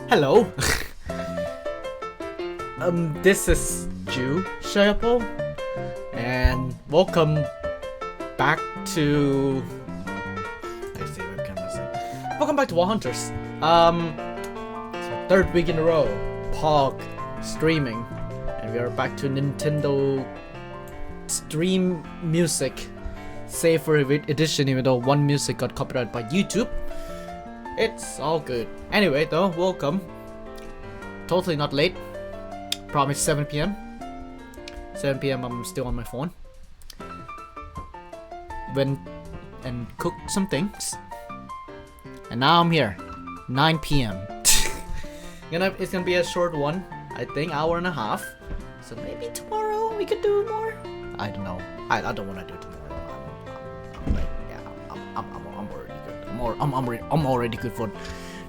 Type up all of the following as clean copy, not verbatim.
Hello. This is Duechayapol, and welcome back to. Let's see what can I say. Welcome back to War Hunters. It's our third week in a row. Pog streaming, and we are back to Nintendo Stream Music Safer Edition. Even though one music got copyrighted by YouTube. It's all good. Anyway, though, welcome. Totally not late. Promise 7 p.m. 7 p.m. I'm still on my phone. Went and cooked some things. And now I'm here. 9 p.m. It's gonna be a short one. I think hour and a half. So maybe tomorrow we could do more. I don't know. I don't want to do tomorrow. I'm already good. I'm already good for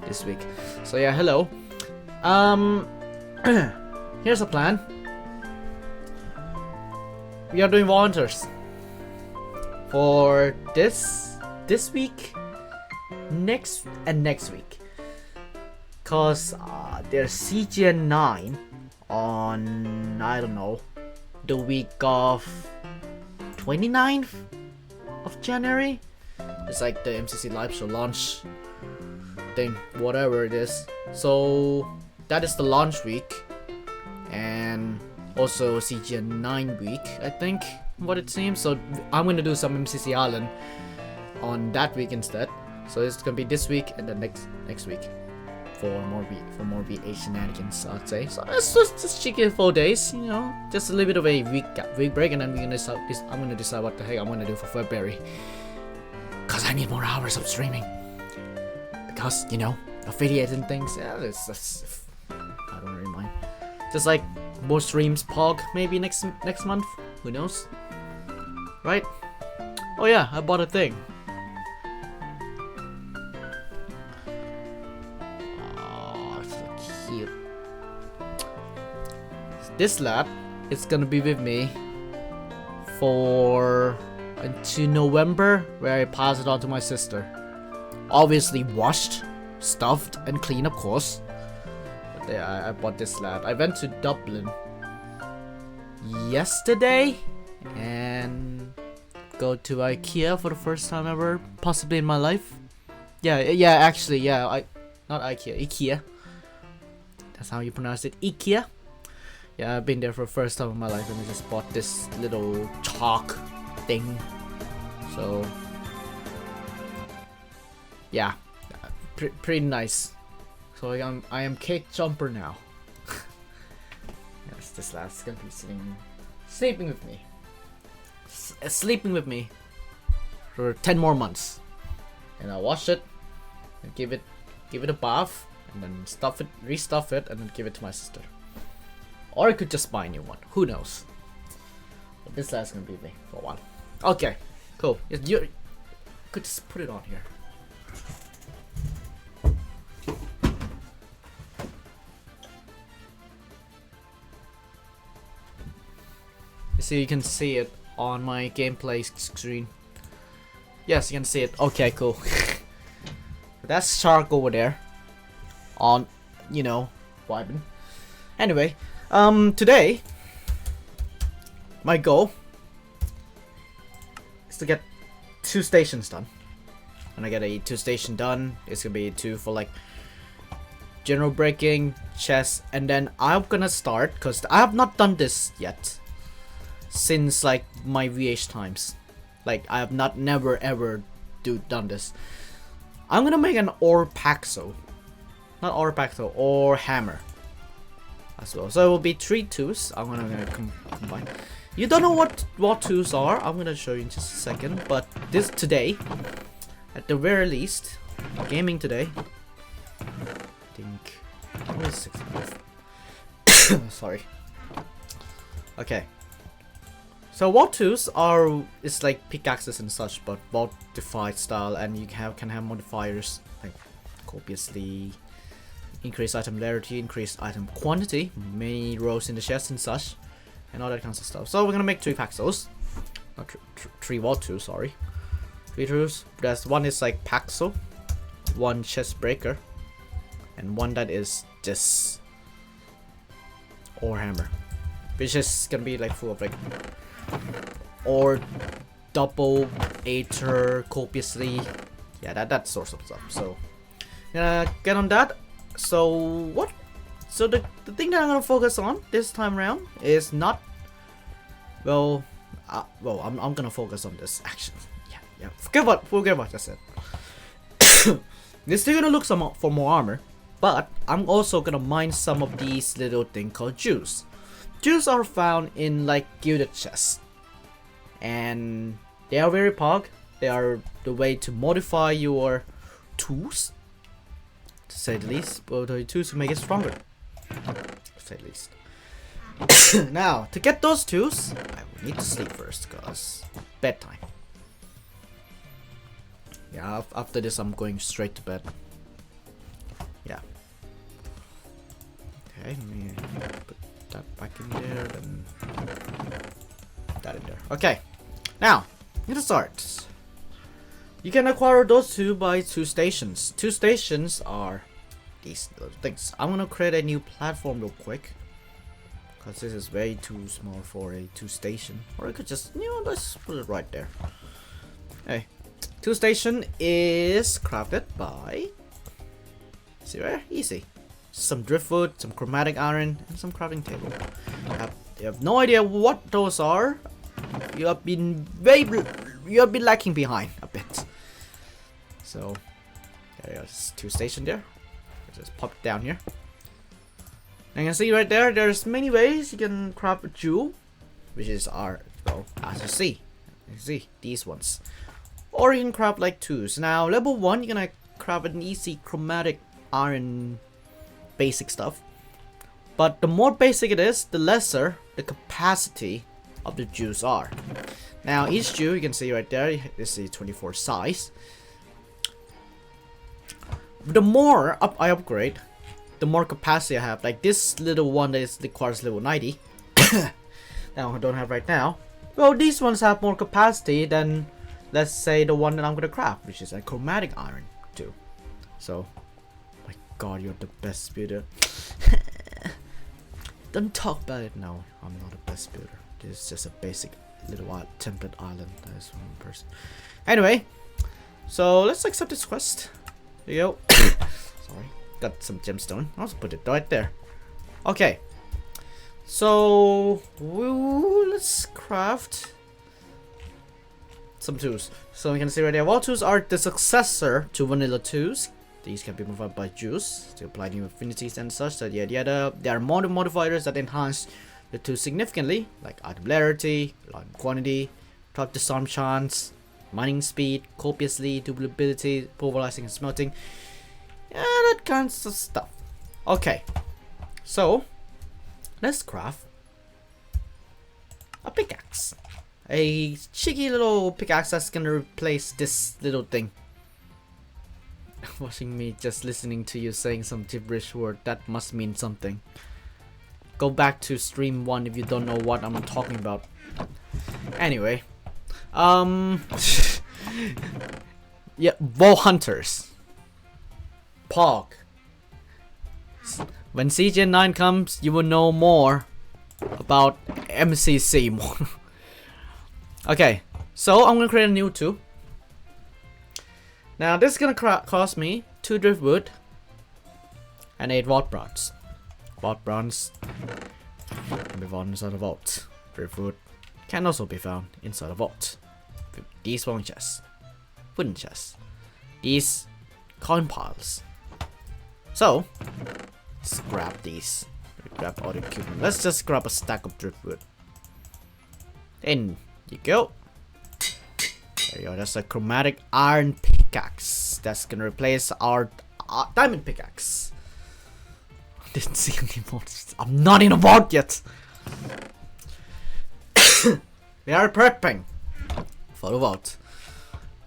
this week. So yeah, hello. Here's a plan. We are doing volunteers for this week, next week, cause there's CGN 9 on, I don't know, the week of 29th of January. It's like the MCC live show launch thing, whatever it is. So that is the launch week, and also CGN 9 week, I think, what it seems. So I'm gonna do some MCC Island on that week instead. So it's gonna be this week and the next week for more VA shenanigans, I'd say. So it's just cheeky 4 days, you know, just a little bit of a week break, and then I'm gonna decide what the heck I'm gonna do for February. Cause I need more hours of streaming. Because, you know, affiliates and things, yeah, I don't really mind. Just like more streams, Pog, maybe next month. Who knows? Right? Oh yeah, I bought a thing. Oh, so cute. This lab is gonna be with me for until November, where I pass it on to my sister. Obviously washed, stuffed, and clean, of course. But yeah, I bought this lab. I went to Dublin yesterday and go to IKEA for the first time ever, possibly in my life. Actually, not IKEA. That's how you pronounce it, IKEA. Yeah, I've been there for the first time in my life, and I just bought this little chalk thing. So yeah, pretty nice. So I am cake jumper now. Yes, this last gonna be sleeping with me, sleeping with me for 10 more months, and I wash it and give it a bath, and then restuff it, and then give it to my sister. Or I could just buy a new one. Who knows? But this last gonna be with me for a while. Okay, cool. You could just put it on here. So you can see it on my gameplay screen. Yes, you can see it. Okay, cool. That's Shark over there. On, you know, vibing. Anyway, today my goal is to get 2 stations done. When I get a 2 station done, it's gonna be 2 for like general breaking, chess, and then I'm gonna start, because I have not done this yet since like my VH times. Like I have never ever done this. I'm gonna make an or paxo, not or paxo, or hammer as well. So it will be 3 twos. I'm gonna combine. You don't know what twos are. I'm gonna show you in just a second. But this today, at the very least, gaming today. I think what is 6 sorry. Okay. So what twos are is like pickaxes and such, but modified style, and you can have modifiers like obviously increase item rarity, increase item quantity, many rows in the chest and such, and all that kinds of stuff. So we're gonna make 3 paxos, not 3 wall 2, sorry, 3 twos. There's one is like paxo, 1 chest breaker, and one that is just ore hammer, which is gonna be like full of like ore, double aether copiously. Yeah, that sort of stuff. So gonna get on that. So what? So the thing that I'm gonna focus on this time around is not well. I'm gonna focus on this action. Yeah. Forget what I said. We're still gonna look for more armor, but I'm also gonna mine some of these little thing called juice. Juice are found in like gilded chests, and they are very pog. They are the way to modify your tools, to say the least, but the tools to make it stronger, to say the least. Now, to get those tools, I will need to sleep first, cause bedtime. Yeah, after this I'm going straight to bed. Yeah. Okay, let me put that back in there, then that in there. Okay, now, let's start. You can acquire those two by 2 stations. 2 stations are these little things. I'm gonna create a new platform real quick, because this is way too small for a 2 station. Or I could just, let's put it right there. Hey. 2 station is crafted by, see where? Easy. Some driftwood, some chromatic iron, and some crafting table. You have no idea what those are. You have been lacking behind a bit. So there is 2 station there. Just pop it down here. And you can see right there, there's many ways you can craft a jewel, which is as you see. You see these ones. Or you can craft like 2s. Now, level 1, you're gonna craft an easy chromatic iron basic stuff. But the more basic it is, the lesser the capacity of the jewels are. Now, each jewel, you can see right there, this is 24 size. The more I upgrade, the more capacity I have. Like this little one that requires level 90. Now, I don't have right now. Well, these ones have more capacity than, let's say, the one that I'm gonna craft, which is a chromatic iron too. So, my god, you're the best builder. Don't talk about it now. I'm not the best builder. This is just a basic little template island. That is one person. Anyway, so let's accept this quest. There you go. Sorry, got some gemstone. I'll just put it right there. Okay. So let's craft some tools. So you can see right there, wall tools are the successor to vanilla tools. These can be modified by juice to apply new affinities and such. So there are more modifiers that enhance the tools significantly, like item rarity, item quantity, drop disarm chance, mining speed, copiously, durability, pulverizing and smelting. Yeah, that kinds of stuff. Okay, so let's craft a pickaxe. A cheeky little pickaxe that's gonna replace this little thing. Watching me just listening to you saying some gibberish word, that must mean something. Go back to stream 1 if you don't know what I'm talking about. Anyway, yeah, bow hunters. Pog. When CGN 9 comes, you will know more about MCC more. Okay, so I'm gonna create a new 2. Now this is gonna cost me 2 driftwood and 8 vault bronze. Vault bronze can be found inside a vault. Driftwood can also be found inside a vault. These stone chests, wooden chests, these coin piles. So let's grab these. Grab all the equipment. Let's just grab a stack of driftwood. In you go. There you go. That's a chromatic iron pickaxe. That's gonna replace our diamond pickaxe. Didn't see any vaults. I'm not in a vault yet. We are prepping for the vault.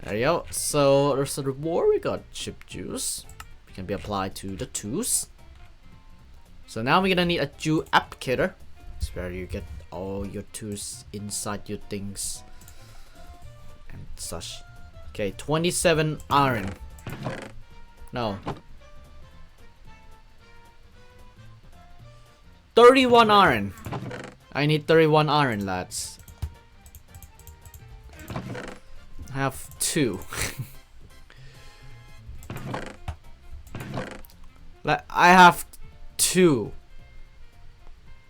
There you go. So there's a reward. We got chip juice. It can be applied to the tools. So now we're gonna need a jewel applicator. It's where you get all your tools inside your things and such. Okay, 27 iron. No. 31 iron. I need 31 iron, lads. I have 2. I have 2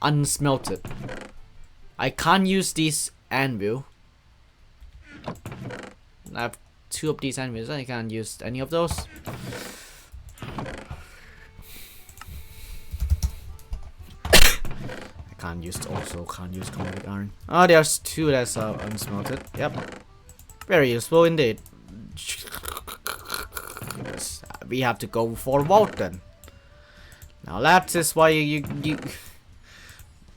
unsmelted. I can't use these anvil. I have 2 of these anvils. I can't use any of those. Can't use chromatic iron. Oh, there's 2 that's unsmelted. Yep. Very useful indeed. Yes, we have to go for vault then. Now that is why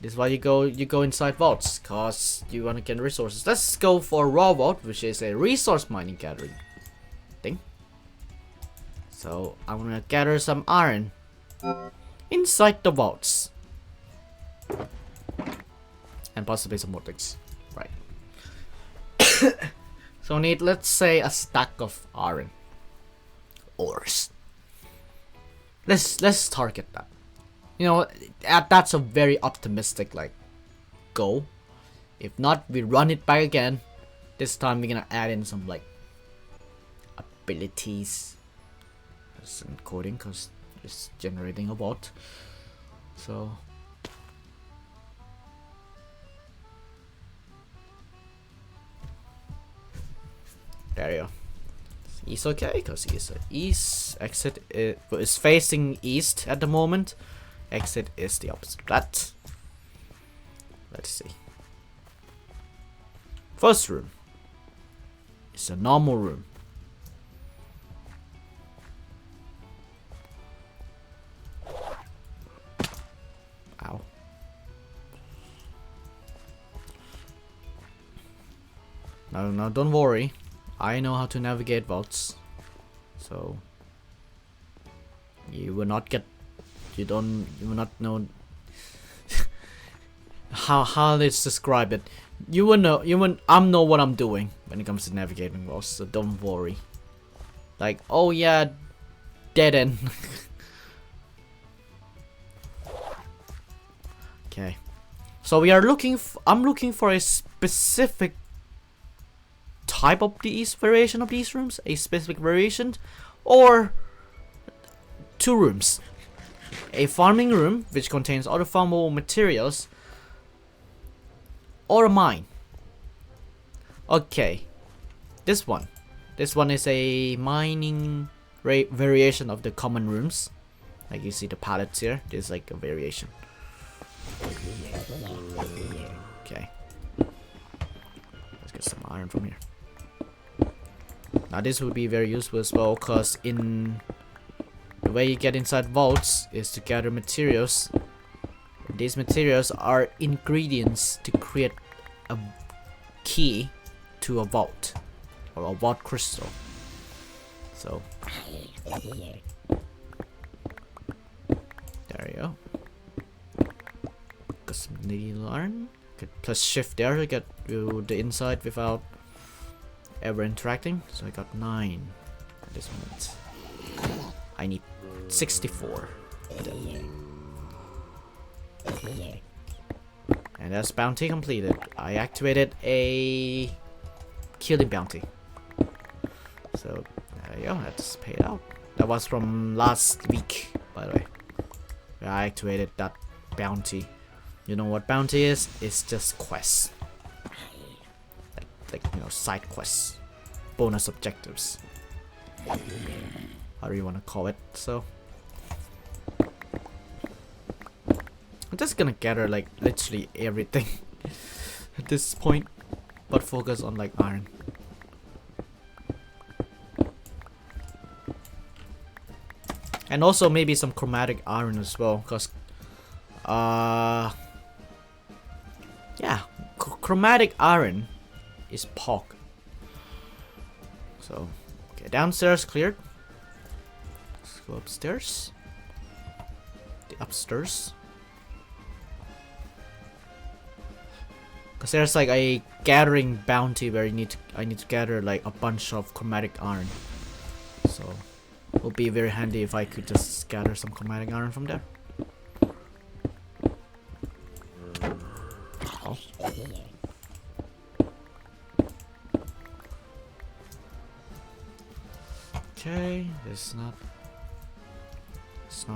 this is why you go inside vaults, cause you wanna get resources. Let's go for raw vault, which is a resource mining gathering thing. So I'm gonna gather some iron inside the vaults. And possibly some more things. Right. So we need, let's say, a stack of iron ores. Let's target that. You know, that's a very optimistic like goal. If not, we run it back again. This time we're gonna add in some like abilities. That's encoding because it's generating a bot. So there you go. He's okay because he's east. Exit is facing east at the moment. Exit is the opposite of that. Let's see. First room is a normal room. Ow. No, don't worry. I know how to navigate vaults, so you will not get. You will not know how let's describe it. You will know. I know what I'm doing when it comes to navigating vaults, so don't worry. Like, oh yeah, dead end. Okay, so we are looking. I'm looking for a specific type of these variation of these rooms, a specific variation, or 2 rooms. A farming room which contains other farmable materials, or a mine. Okay, this one is a mining variation of the common rooms. Like you see the pallets here, there's like a variation. Okay, let's get some iron from here. Now this would be very useful as well, because in the way you get inside vaults is to gather materials. These materials are ingredients to create a key to a vault, or a vault crystal. So there you go. Got some needle iron. Plus shift there to get to the inside without ever interacting. So I got 9 at this moment. I need 64. And that's bounty completed. I activated a killing bounty. So there you go, let's pay it out. That was from last week, by the way. I activated that bounty. You know what bounty is? It's just quests. Like you know, side quests. Bonus objectives. How do you want to call it? So I'm just gonna gather like literally everything at this point, but focus on like iron. And also maybe some chromatic iron as well, because yeah, chromatic iron is POG. So okay, downstairs cleared. Let's go upstairs. The upstairs. Cause there's like a gathering bounty where I need to gather like a bunch of chromatic iron. So it would be very handy if I could just gather some chromatic iron from there. well. Okay, it's not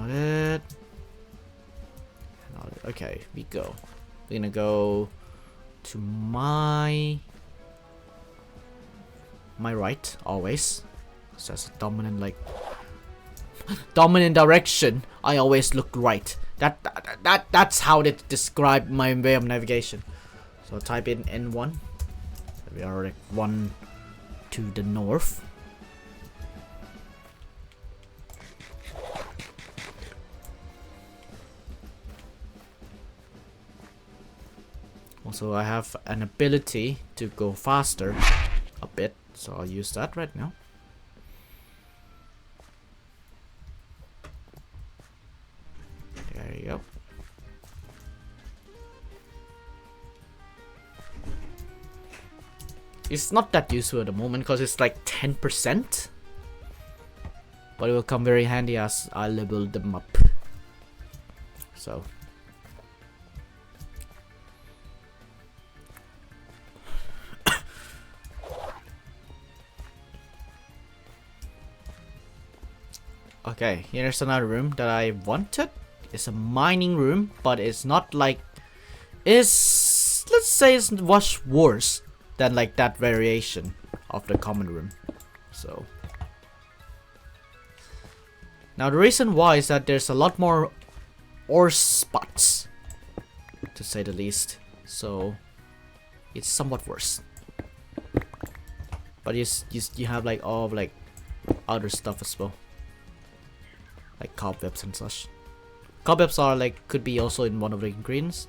it. Okay, we go. We're gonna go to my right always. So that's a dominant, like dominant direction. I always look right. That's how they describe my way of navigation. So type in N1. We are like 1 to the north. Also, I have an ability to go faster a bit, so I'll use that right now. There you go. It's not that useful at the moment because it's like 10%, but it will come very handy as I level them up. So okay, here's another room that I wanted. It's a mining room, but it's not like let's say it's much worse than like that variation of the common room. So now the reason why is that there's a lot more ore spots, to say the least. So it's somewhat worse. But you have like all of like other stuff as well, like cobwebs and such. Cobwebs are like could be also in one of the ingredients.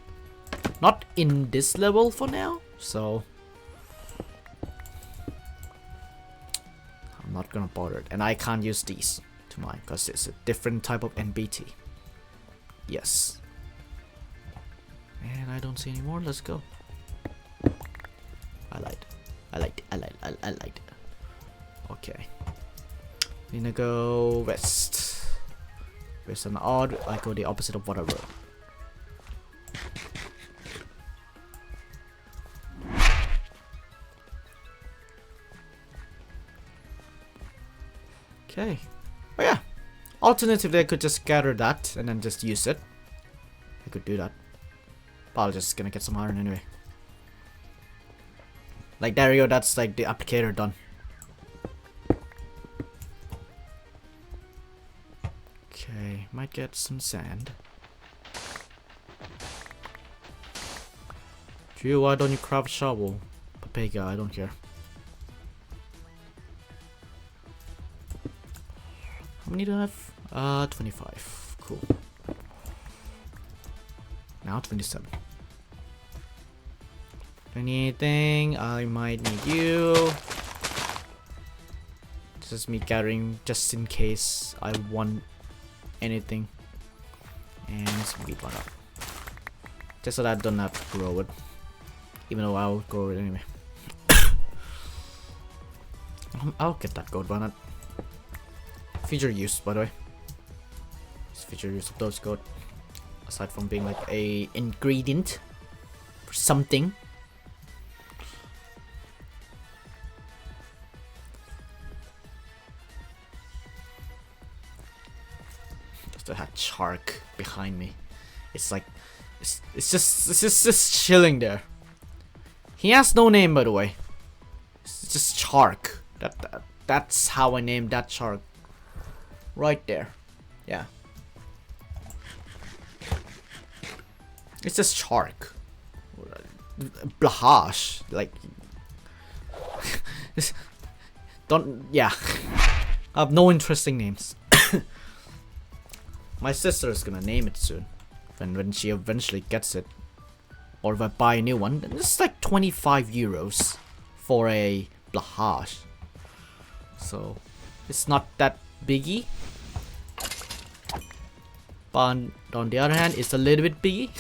Not in this level for now, so I'm not gonna bother. And I can't use these to mine because it's a different type of NBT. Yes. And I don't see any more. Let's go. I liked it. Okay. We're gonna go west. West and odd. I go the opposite of what I wrote. Okay. Oh yeah. Alternatively, I could just gather that and then just use it. I could do that. But I'm just gonna get some iron anyway. Like there you go. That's like the applicator done. Okay, might get some sand. Drew, why don't you craft shovel? Papega, I don't care. How many do I have? 25. Cool. Now 27. Anything? I might need you. This is me gathering just in case I want anything. And some wheat butter. Just so that I don't have to grow it. Even though I'll grow it anyway. I'll get that gold banana. Future use, by the way. It's future use of those gold. Aside from being like a ingredient for something. Just that shark behind me. It's like it's just chilling there. He has no name, by the way. It's just shark. That's how I named that shark. Right there. Yeah. It's just shark. Blahash. Like don't yeah. I have no interesting names. My sister is gonna name it soon. And when she eventually gets it. Or if I buy a new one, then it's like 25 euros for a Blahash. So it's not that biggie. But on the other hand, it's a little bit biggie.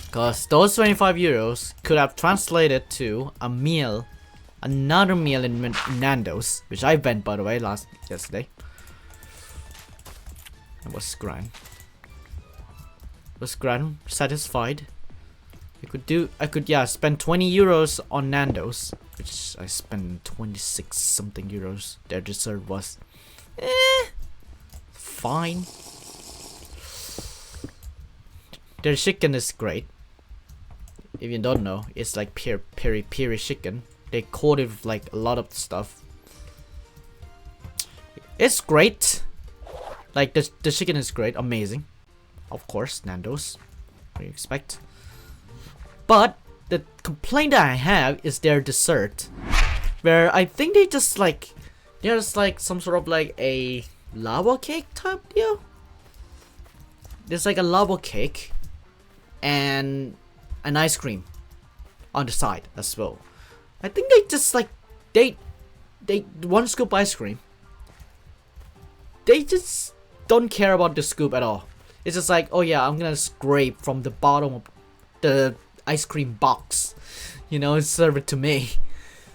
Because those 25 euros could have translated to a meal, another meal in Nando's, which I went by the way yesterday. It was grand. was grand satisfied. I could yeah spend 20 euros on Nando's, which I spent 26 something euros. Their dessert was fine. Their chicken is great. If you don't know, it's like peri chicken. They coat it with like a lot of stuff. It's great. Like the chicken is great, amazing. Of course, Nando's. What do you expect? But the complaint that I have is their dessert, where I think there's like some sort of like a lava cake type deal. There's like a lava cake and an ice cream on the side as well. I think they just like they one scoop ice cream. They just don't care about the scoop at all. It's just like, oh yeah, I'm gonna scrape from the bottom of the ice cream box, you know, and serve it to me.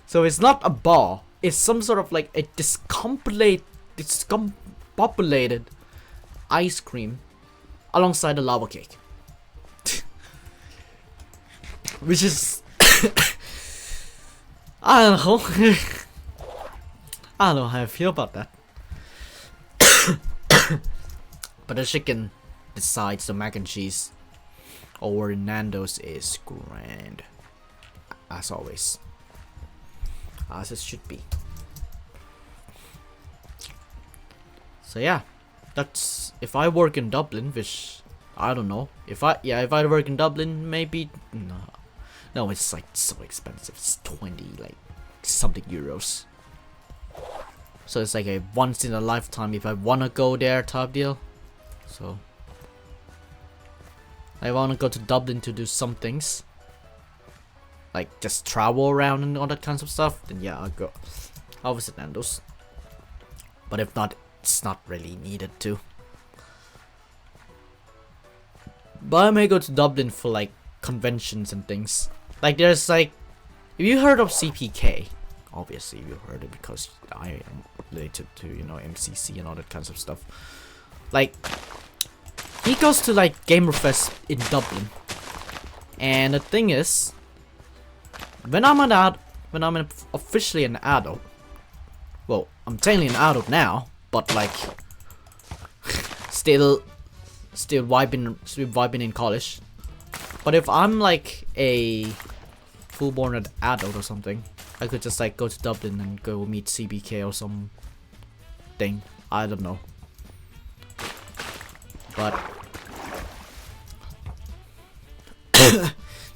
So it's not a ball. It's some sort of like a discombobulated ice cream alongside the lava cake, which is I don't know. I don't know how I feel about that. But the chicken, besides the mac and cheese over Nando's, is grand, as always, as it should be. So yeah, that's if I work in Dublin, which I don't know. If I work in Dublin, maybe no, it's like so expensive. It's 20 like something euros. So it's like a once in a lifetime if I wanna go there type deal. So I wanna go to Dublin to do some things, like just travel around and all that kinds of stuff. Then yeah, I'll visit Nando's. But if not, it's not really needed to. But I may go to Dublin for like conventions and things. Like there's like, if you heard of CPK, obviously you heard it because I am related to, you know, MCC and all that kinds of stuff. Like he goes to like Gamerfest in Dublin, and the thing is, when I'm officially an adult, well, I'm technically an adult but like still vibing in college. But if I'm like a full-born adult or something, I could just like go to Dublin and go meet CBK or something. I don't know. But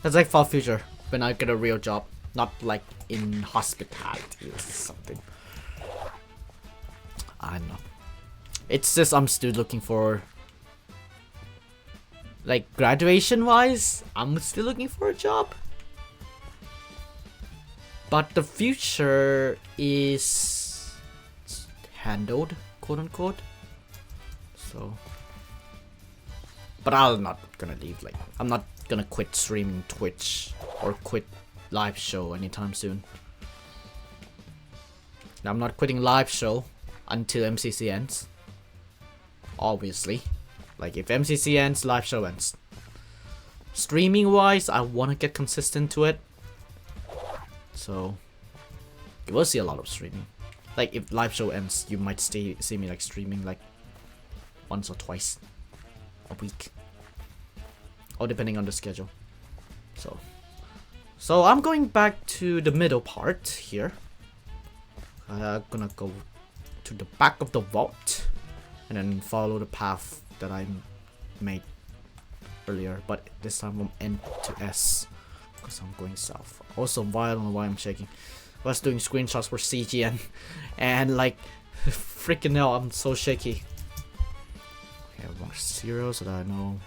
that's like far future when I get a real job, not like in hospitality or something. I don't know. It's just I'm still looking for, like, graduation wise, I'm still looking for a job. But the future is handled, quote unquote. So, but I'm not gonna leave. Like, I'm not gonna quit streaming Twitch or quit live show anytime soon. Now, I'm not quitting live show until MCC ends. Obviously, like if MCC ends, live show ends. Streaming wise, I want to get consistent to it. So you will see a lot of streaming. Like if live show ends, you might see me like streaming like once or twice a week, or depending on the schedule. So I'm going back to the middle part here. I'm gonna go to the back of the vault and then follow the path that I made earlier, but this time from N to S because I'm going south. Also, I don't know why I'm shaking. I was doing screenshots for CGN and like freaking hell, I'm so shaky. Okay, I want 0 so that I know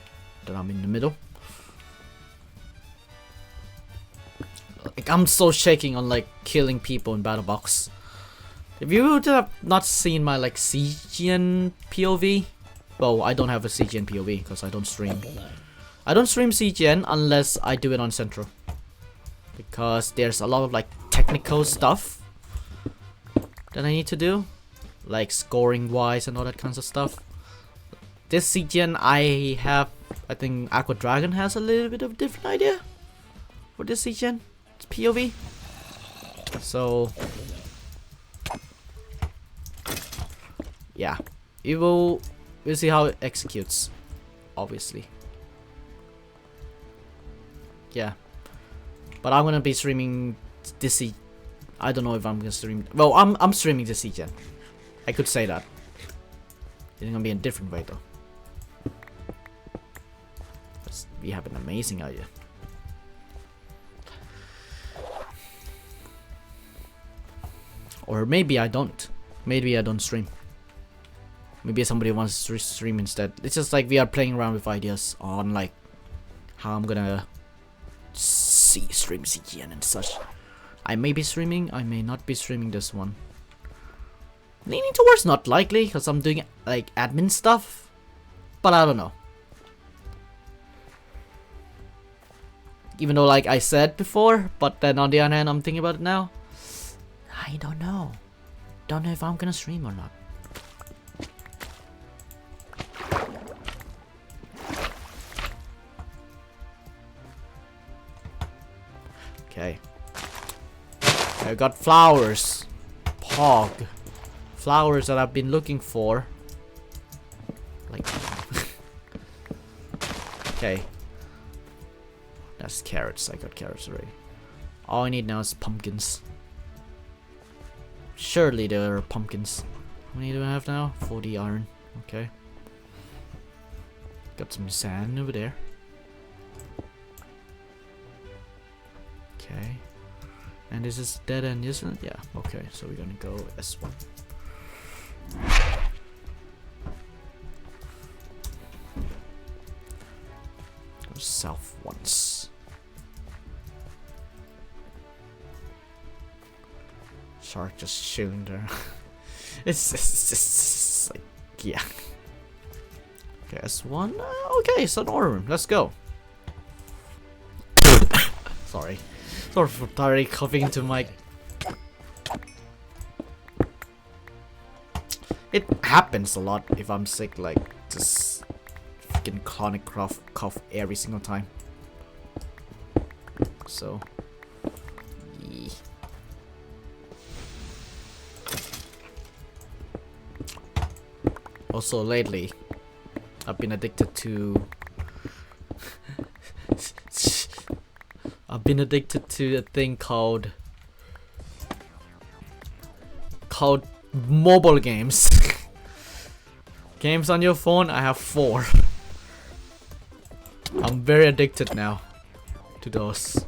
that I'm in the middle. Like I'm so shaking on like killing people in Battle Box. If you would have not seen my like CGN POV, well, I don't have a CGN POV because I don't stream. I don't stream CGN unless I do it on Central, because there's a lot of like technical stuff that I need to do, like scoring wise and all that kinds of stuff. This CGN I have I think Aqua Dragon has a little bit of a different idea for this season. It's POV. So yeah, we'll see how it executes, obviously. Yeah, but I'm gonna be streaming this season. I don't know if I'm gonna stream. Well, I'm streaming this season. I could say that. It's gonna be in a different way though. We have an amazing idea. Or maybe I don't. Maybe I don't stream. Maybe somebody wants to stream instead. It's just like we are playing around with ideas on like how I'm gonna stream CGN and such. I may be streaming, I may not be streaming this one. Leaning towards not likely, because I'm doing like admin stuff. But I don't know. Even though like I said before, but then on the other hand I'm thinking about it now. I don't know. Don't know if I'm gonna stream or not. Okay. I got flowers. Pog. Flowers that I've been looking for. Like. Okay. That's carrots. I got carrots already. All I need now is pumpkins. Surely there are pumpkins. How many do I have now? 40 iron. Okay. Got some sand over there. Okay. And this is dead end, isn't it? Yeah. Okay, so we're gonna go S1. Go south once. Shark just chilling there. it's just like, yeah. Okay, S1. Okay, Sun Let's go. Sorry. Sorry for already coughing into my. It happens a lot if I'm sick, like just freaking chronic cough every single time. So. Yeah. Also lately, I've been addicted to. I've been addicted to a thing called mobile games. Games on your phone, I have 4. I'm very addicted now to those.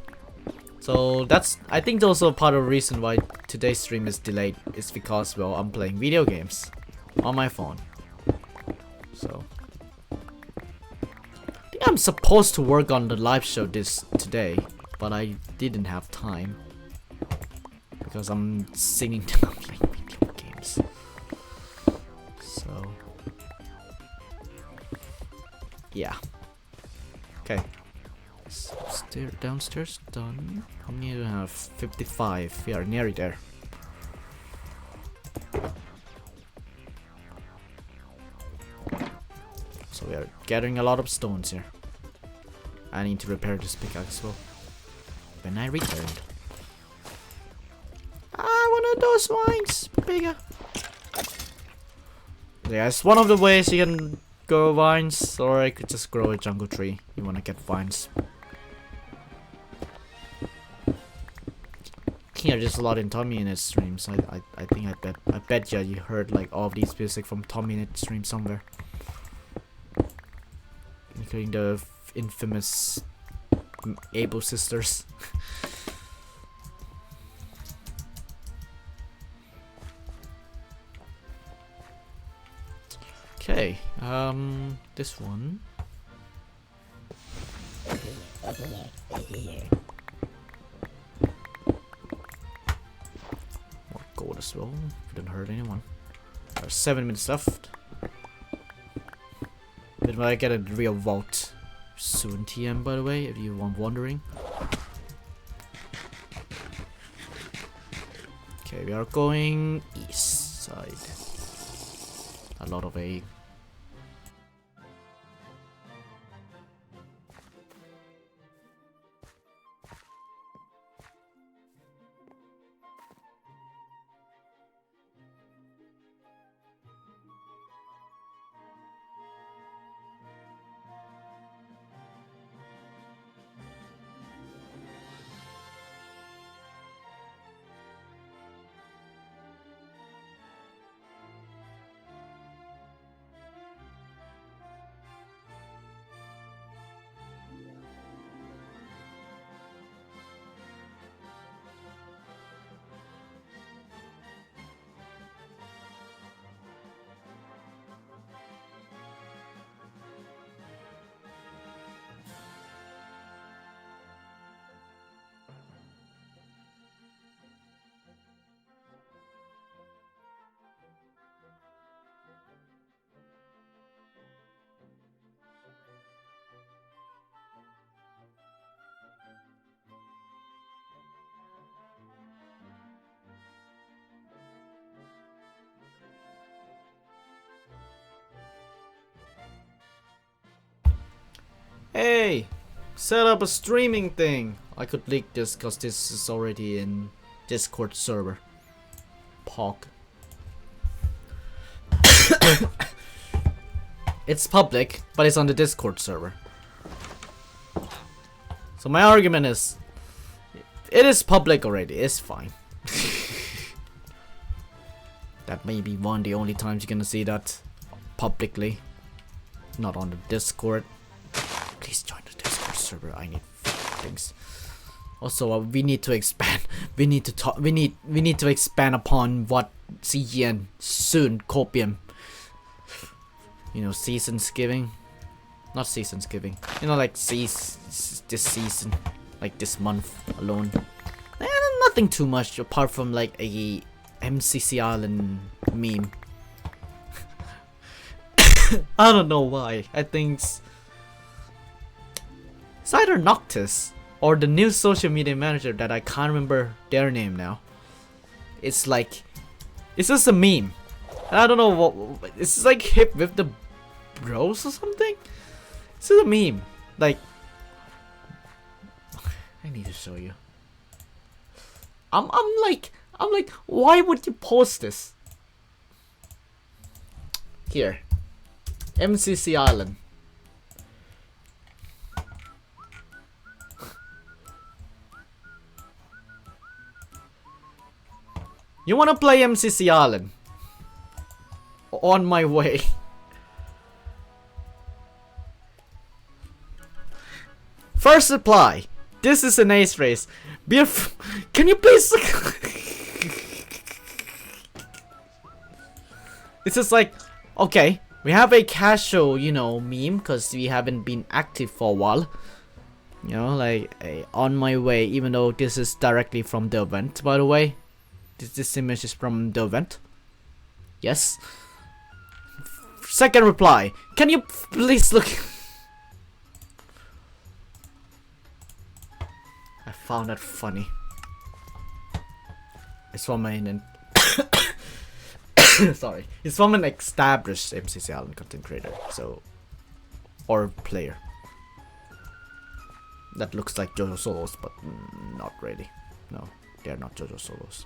So that's, I think also part of the reason why today's stream is delayed is because, well, I'm playing video games on my phone. So I think I'm supposed to work on the live show today, but I didn't have time because I'm sitting down playing video games. So yeah. Okay. Downstairs done. How many do I have? 55. We are nearly there. So we are gathering a lot of stones here. I need to repair this pickaxe as well. When I returned. I want those vines bigger. Yeah, it's one of the ways you can grow vines, or I could just grow a jungle tree. You want to get vines. Yeah, there's a lot in Tommy in his streams. I think I bet you heard like all of these music from Tommy in his stream somewhere, including the infamous Able sisters. Okay, this one. More gold as well. Didn't hurt anyone. There's 7 minutes left. Then when I get a real vault soon, TM, by the way, if you want wondering. Okay, we are going east side. A lot of a Hey, set up a streaming thing. I could leak this because this is already in Discord server. Pog. It's public, but it's on the Discord server. So my argument is, it is public already, it's fine. That may be one of the only times you're gonna see that publicly. Not on the Discord. Please join the Discord server, I need things. Also, we need to expand. We need to talk. We need to expand upon what CGN soon copium. You know, seasons giving, not seasons giving. You know, like this season, like this month alone. Nothing too much apart from like a MCC Island meme. I don't know why. I think it's either Noctis or the new social media manager that I can't remember their name now. It's like, it's just a meme. I don't know what, it's like hip with the bros or something. It's just a meme. Like, I need to show you. I'm like, why would you post this? Here, MCC Island. You wanna play MCC Island? On my way. First reply. This is an ace race. Can you please? It's just like, okay, we have a casual, you know, meme because we haven't been active for a while. You know, like on my way. Even though this is directly from the event, by the way. This image is from the event. Yes. Second reply. Can you please look? I found that funny. It's from an sorry. It's from an established MCC Island content creator, so, or player. That looks like JoJo Solos, but not really. No, they are not JoJo Solos.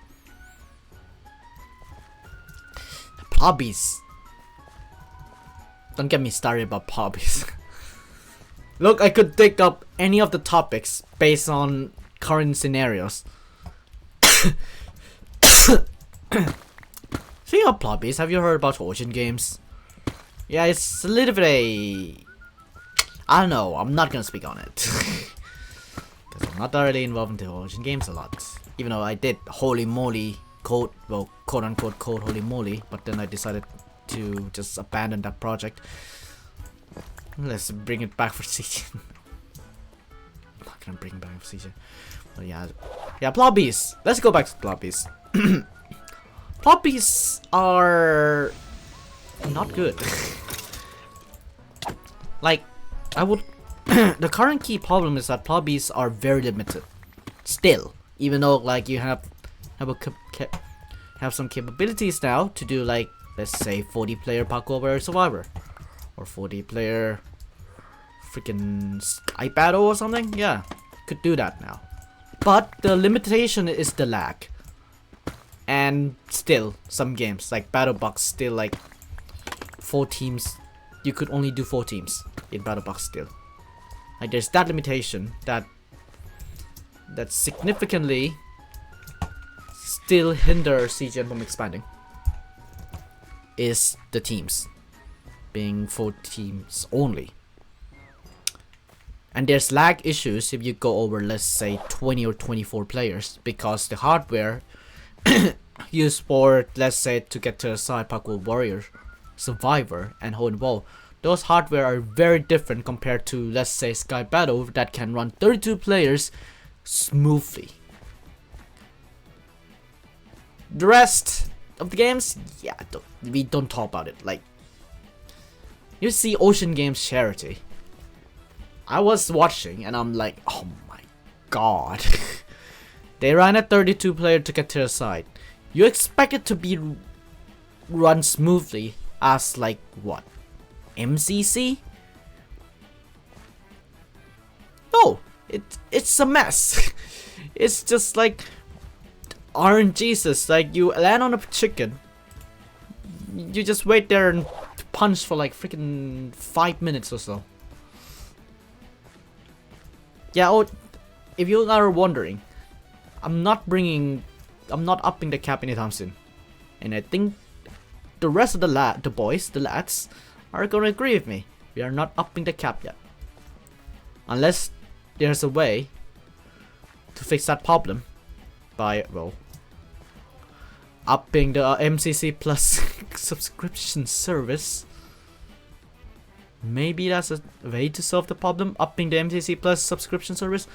Hobbies. Don't get me started about hobbies. Look, I could take up any of the topics based on current scenarios. Speaking of hobbies, have you heard about Ocean Games? Yeah, it's a little bit I don't know, I'm not gonna speak on it. Because I'm not really involved into Ocean Games a lot. Even though I did holy moly quote unquote code holy moly, but then I decided to just abandon that project. Let's bring it back for season. I'm not gonna bring it back for season. But yeah, plobbies. Let's go back to plobbies. Plobbies are not good. Like, I would. The current key problem is that plobbies are very limited. Still, even though like you have some capabilities now to do like, let's say 40 player parkour warrior survivor, or 40 player freaking Skype battle or something. Yeah, could do that now. But the limitation is the lag. And still, some games like BattleBox still like 4 teams. You could only do 4 teams in BattleBox still. Like there's that limitation that significantly still hinder CGN from expanding. Is the teams being 4 teams only. And there's lag issues if you go over, let's say 20 or 24 players, because the hardware used for, let's say, to get to a side parkour warrior, survivor, and hold wall, those hardware are very different compared to, let's say, Skype Battle that can run 32 players smoothly. The rest of the games, yeah, we don't talk about it. Like, you see Ocean Games Charity. I was watching and I'm like, oh my god. They ran a 32 player to get to the side. You expect it to be run smoothly as like what? MCC? it's a mess. It's just like RNGesus. Like you land on a chicken, you just wait there and punch for like freaking 5 minutes or so. Yeah. Oh, if you are wondering, I'm not upping the cap anytime soon, and I think the rest of the lads, are gonna agree with me. We are not upping the cap yet, unless there's a way to fix that problem by, well, upping the MCC Plus subscription service. Maybe that's a way to solve the problem, upping the MCC Plus subscription service.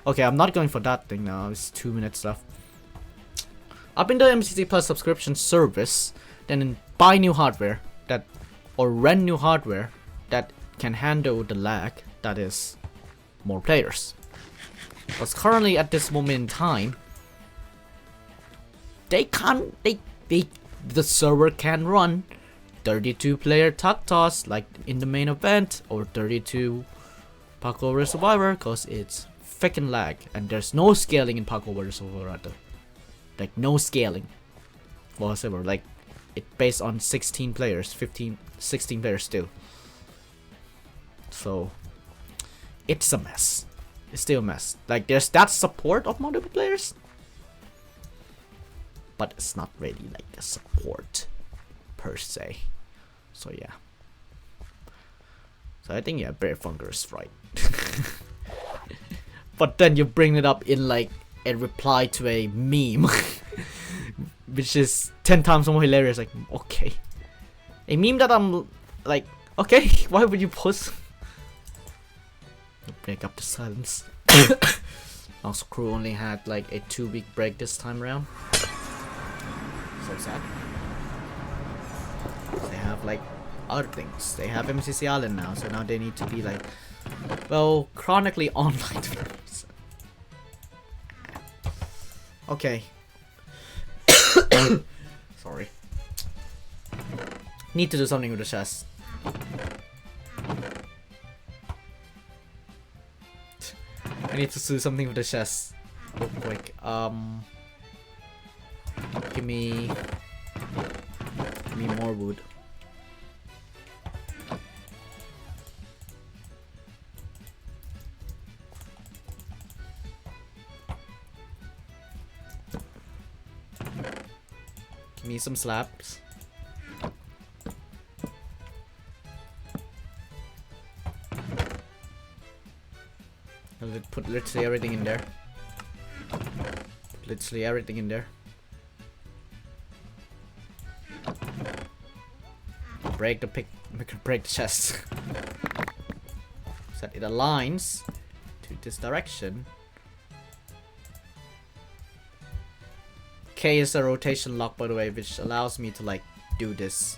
Okay, I'm not going for that thing now. It's 2 minutes left. Upping the MCC Plus subscription service, then buy new hardware or rent new hardware that can handle the lag. That is more players. Because currently at this moment in time, the server can run 32 player Tuck Toss like in the main event, or 32 Parkour vs Survivor, because it's freaking lag and there's no scaling in Parkour vs Survivor. Like no scaling whatsoever. Like it based on 16 players, 16 players still. So it's a mess. It's still a mess. Like there's that support of multiple players, but it's not really like a support per se. So yeah. So I think yeah, Bear Funker is right. But then you bring it up in like a reply to a meme, which is 10 times more hilarious. Like, okay, a meme that I'm like, okay, why would you post? Break up the silence. Also, crew only had like a 2-week break this time around. So sad. They have like other things. They have MCC Island now, so now they need to be like, well, chronically online. Okay. Sorry. Need to do something with the chest. I need to do something with the chest real quick. Give me more wood. Give me some slabs. Put literally everything in there. Literally everything in there. Break the break the chest. So that it aligns to this direction. K is a rotation lock, by the way, which allows me to like do this.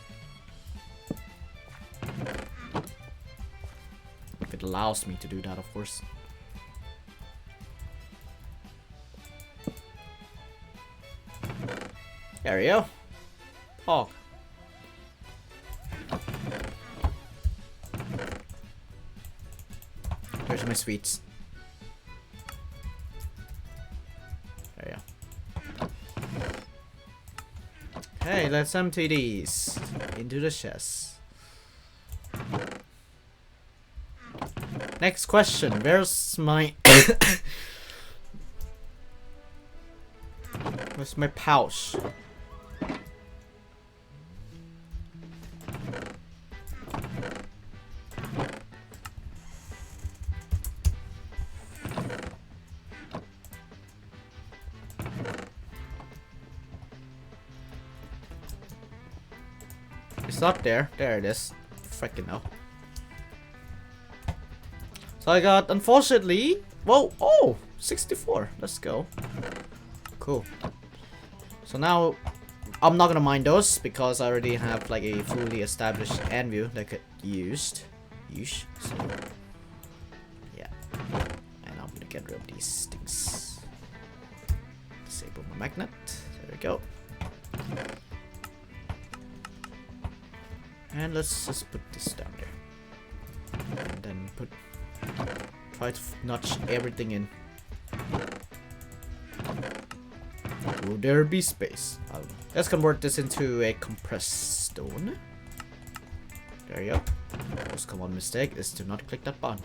If it allows me to do that, of course. There we go. Oh. Where's my sweets? There we go. Hey, let's empty these into the chest. Next question. Where's my where's my pouch? It's not there. There it is. Freaking hell. So I got, unfortunately, whoa, oh, 64. Let's go. Cool. So now I'm not gonna mind those because I already have like a fully established anvil that could used. So yeah. And I'm gonna get rid of these things. Disable my magnet. There we go. And let's just put this down there. And then put Try to notch everything in. Will there be space? Let's convert this into a compressed stone. There you go. Most common mistake is to not click that button.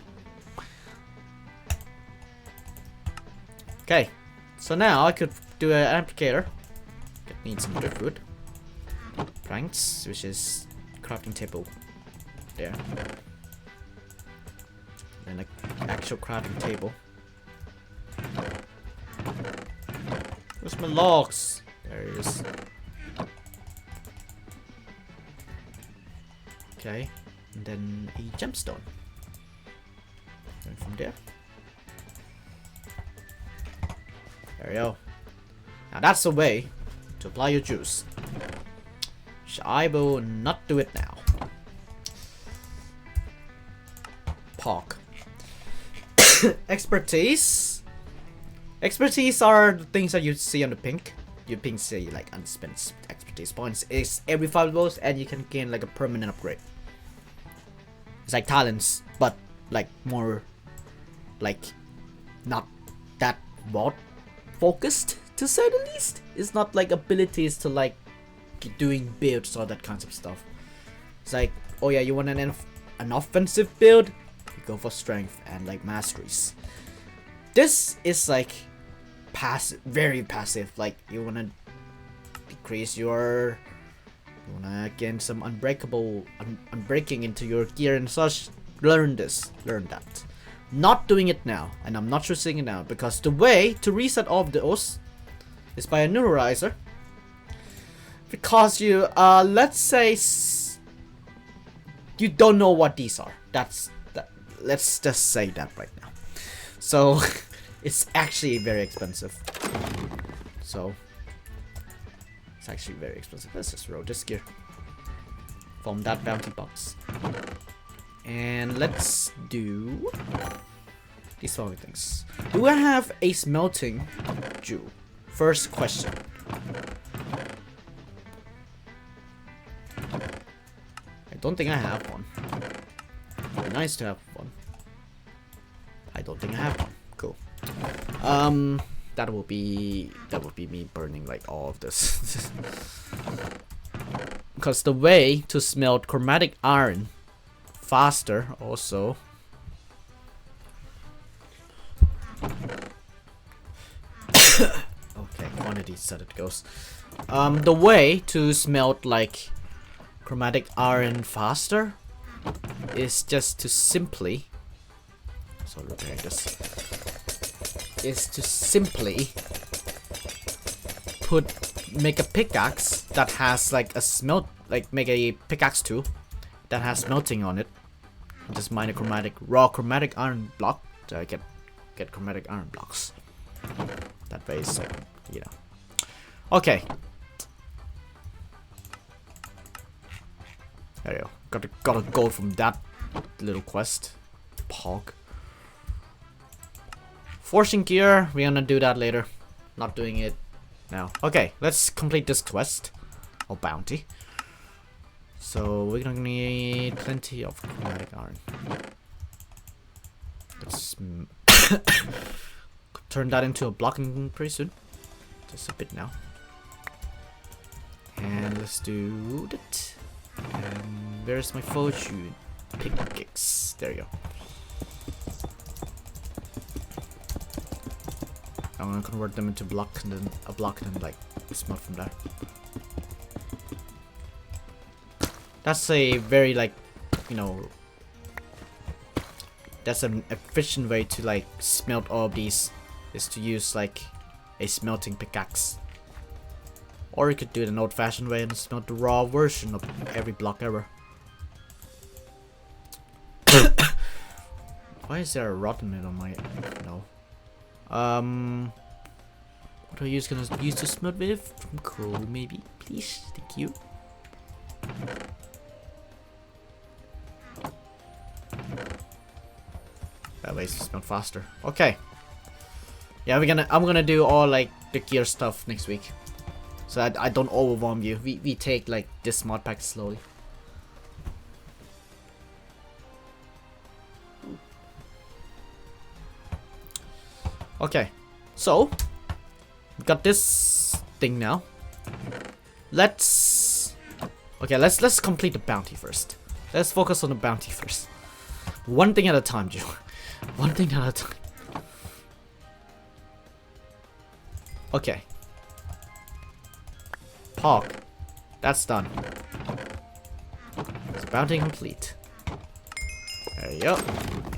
Okay, so now I could do an applicator. Need some driftwood. Planks, which is crafting table. There. And an actual crafting table. Where's my logs? There it is. Okay, and then a gemstone. And from there. There we go. Now that's the way to apply your juice. I will not do it now. Park. Expertise. Expertise are the things that you see on the pink. You pink say like unspent expertise points. It's every 5 levels and you can gain like a permanent upgrade. It's like talents, but like more like not that what focused, to say the least. It's not like abilities to like doing builds or that kind of stuff. It's like, oh yeah, you want an offensive build, you go for strength and like masteries. This is like passive, very passive. Like you wanna decrease your, you wanna gain some unbreaking into your gear and such. Learn this, learn that. Not doing it now, and I'm not choosing it now because the way to reset all of those is by a neuralizer. Because you, let's say you don't know what these are. That's that. Let's just say that right now. So it's actually very expensive. So it's actually very expensive. Let's just roll this gear from that bounty box. And let's do these following things. Do I have a smelting jewel? First question. I don't think I have one. It'd be nice to have one. I don't think I have one. Cool. That would be me burning like all of this. Because the way to smelt chromatic iron faster also. Okay, quantity set it goes. The way to smelt like chromatic iron faster is just to simply, so looking at this, is to simply make a pickaxe that has like a smelt, like make a pickaxe tool that has smelting on it. Just mine a raw chromatic iron block to get chromatic iron blocks. That way it's like, you know. Okay. There you go. Got a gold from that little quest. Pog. Forcing gear, we're gonna do that later. Not doing it now. Okay, let's complete this quest. Or bounty. So we're gonna need plenty of chromatic iron. Let's turn that into a block pretty soon. Just a bit now. And let's do that. And where's my fortune pickaxe? There you go. I'm gonna convert them into block and then a block and then like smelt from there. That's a very like, you know, that's an efficient way to like smelt all of these, is to use like a smelting pickaxe. Or you could do it an old-fashioned way and smelt the raw version of every block ever. Why is there a rotten meat on my... no. What are you gonna use to smelt with? From coal, maybe? Please? Thank you. That way it's smelt faster. Okay. Yeah, I'm gonna do all like the gear stuff next week. So I don't overwhelm you. We take like this mod pack slowly. Okay, so we got this thing now. Let's complete the bounty first. Let's focus on the bounty first. One thing at a time, Joe. One thing at a time. Okay. Park. That's done. So bounty complete. There you go.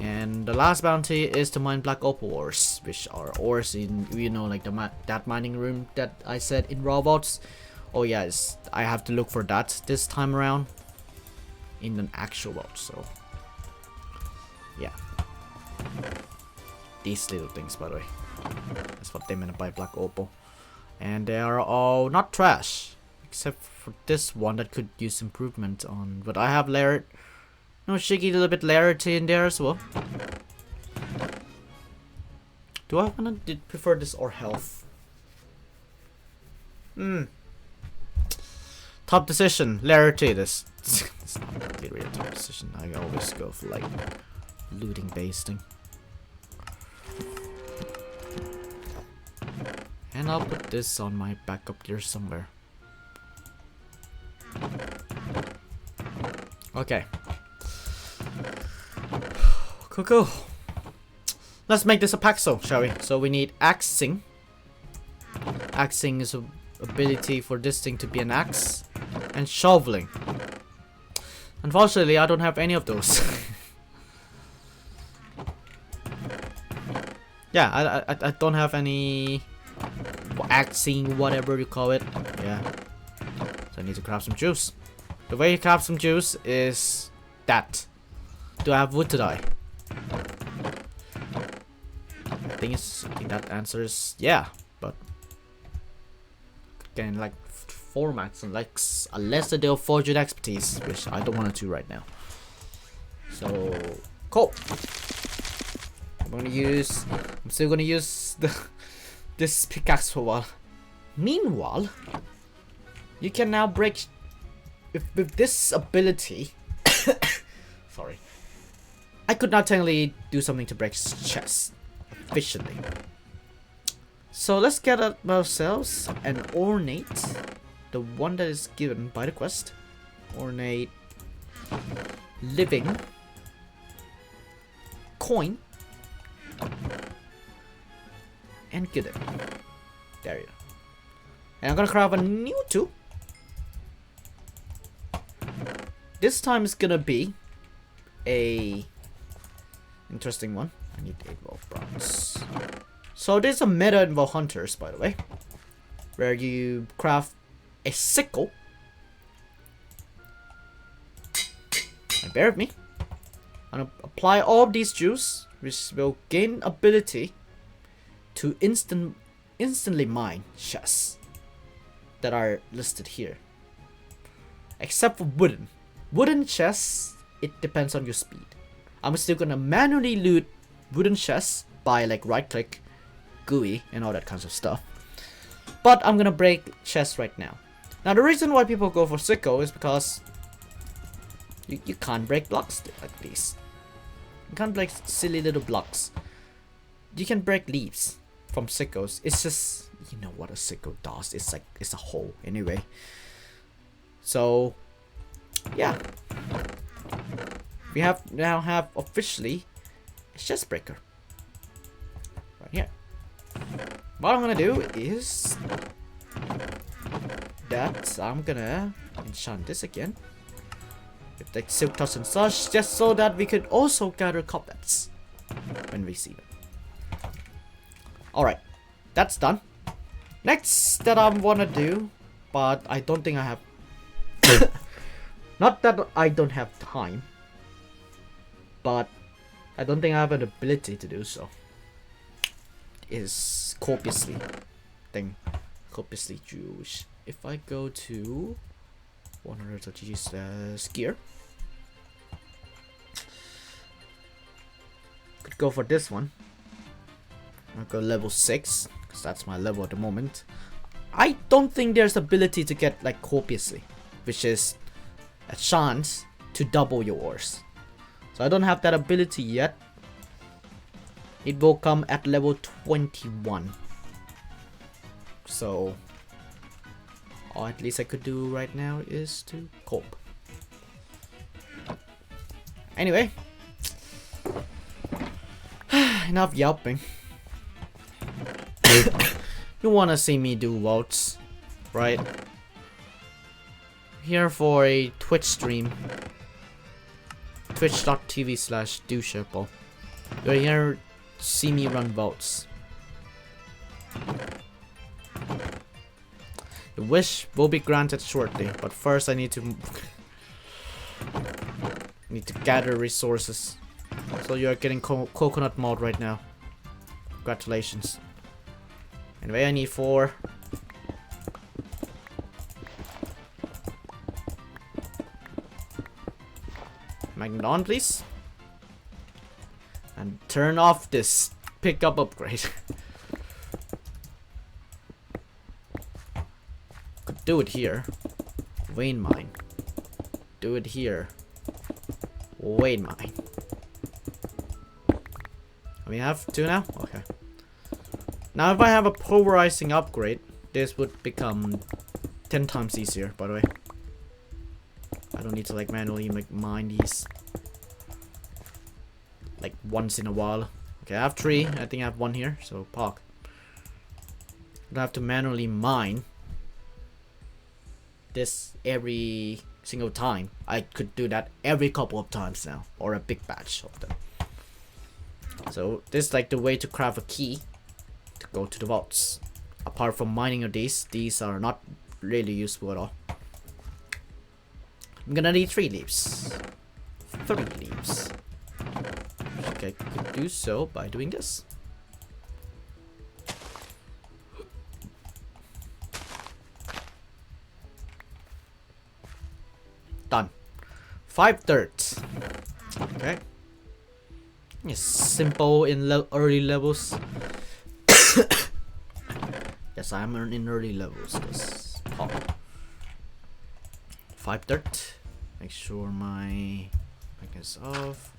And the last bounty is to mine black opal ores, which are ores in, you know, like that mining room that I said in robots. Oh yes, I have to look for that this time around in an actual world. So yeah, these little things, by the way, that's what they meant by black opal, and they are all not trash except for this one that could use improvement on. But I have layered. No, shaky little bit rarity in there as well. Do I wanna prefer this or health? Top decision, rarity. This it's not really a top decision. I always go for like looting based thing. And I'll put this on my backup gear somewhere. Okay. Cool. Let's make this a paxo, shall we? So we need axing. Axing is an ability for this thing to be an axe. And shoveling. Unfortunately, I don't have any of those. Yeah, I don't have any axing, whatever you call it. Yeah. So I need to craft some juice. The way you craft some juice is that. Do I have wood to dye? I think that answers yeah, but again, like formats and like unless they do forged expertise, which I don't want to do right now. So cool. I'm still gonna use this pickaxe for a while. Meanwhile, you can now break with this ability. Sorry. I could now technically do something to break chests efficiently. So let's get ourselves an ornate, the one that is given by the quest. Ornate living coin and get it. There you go. And I'm gonna craft a new two. This time it's gonna be a interesting one. I need 8 wolf bronze. So there's a meta in Wolf Hunters, by the way, where you craft a sickle. And bear with me. I'm gonna apply all of these juice, which will gain ability to instantly mine chests that are listed here. Except for wooden chests, it depends on your speed. I'm still gonna manually loot wooden chests by like right click, GUI, and all that kinds of stuff. But I'm gonna break chests right now. Now the reason why people go for sickle is because you can't break blocks like these. You can't break silly little blocks. You can break leaves from sickles. It's just, you know what a sickle does. It's like, it's a hole anyway. So yeah, we now have officially a chest breaker right here. What I'm gonna do is that I'm gonna enchant this again with the silk touch and such, just so that we could also gather coplets when we see them. Alright, that's done. Next that I wanna do, but I don't think I have not that I don't have time, but I don't think I have an ability to do so, is copiously juice. If I go to 100 gear, could go for this one. I'll go level 6 because that's my level at the moment. I don't think there's ability to get like copiously, which is a chance to double your ores. So I don't have that ability yet. it will come at level 21. So all at least I could do right now is to cope. Anyway, enough yelping. You wanna see me do votes, right? Here for a Twitch stream. Twitch.tv/Duechayapol. You're here to see me run votes. The wish will be granted shortly, but first I need to gather resources. So you're getting coconut mode right now. Congratulations. Anyway, I need 4. Magnet on, please. And turn off this pickup upgrade. Could do it here. Vein mine. Do it here. Vein mine. We have 2 now? Okay. Now if I have a pulverizing upgrade, this would become 10 times easier, by the way. I don't need to like manually mine these like once in a while. Okay, I have 3. I think I have 1 here, so park. I don't have to manually mine this every single time. I could do that every couple of times now, or a big batch of them. So this is like the way to craft a key to go to the vaults. Apart from mining of these are not really useful at all. I'm gonna need 3 leaves. 3 leaves. Okay, could do so by doing this. Done. 5 dirt. Okay. It's simple in early levels. Yes, I'm in early levels. 5 dirt. Make sure my mic is off.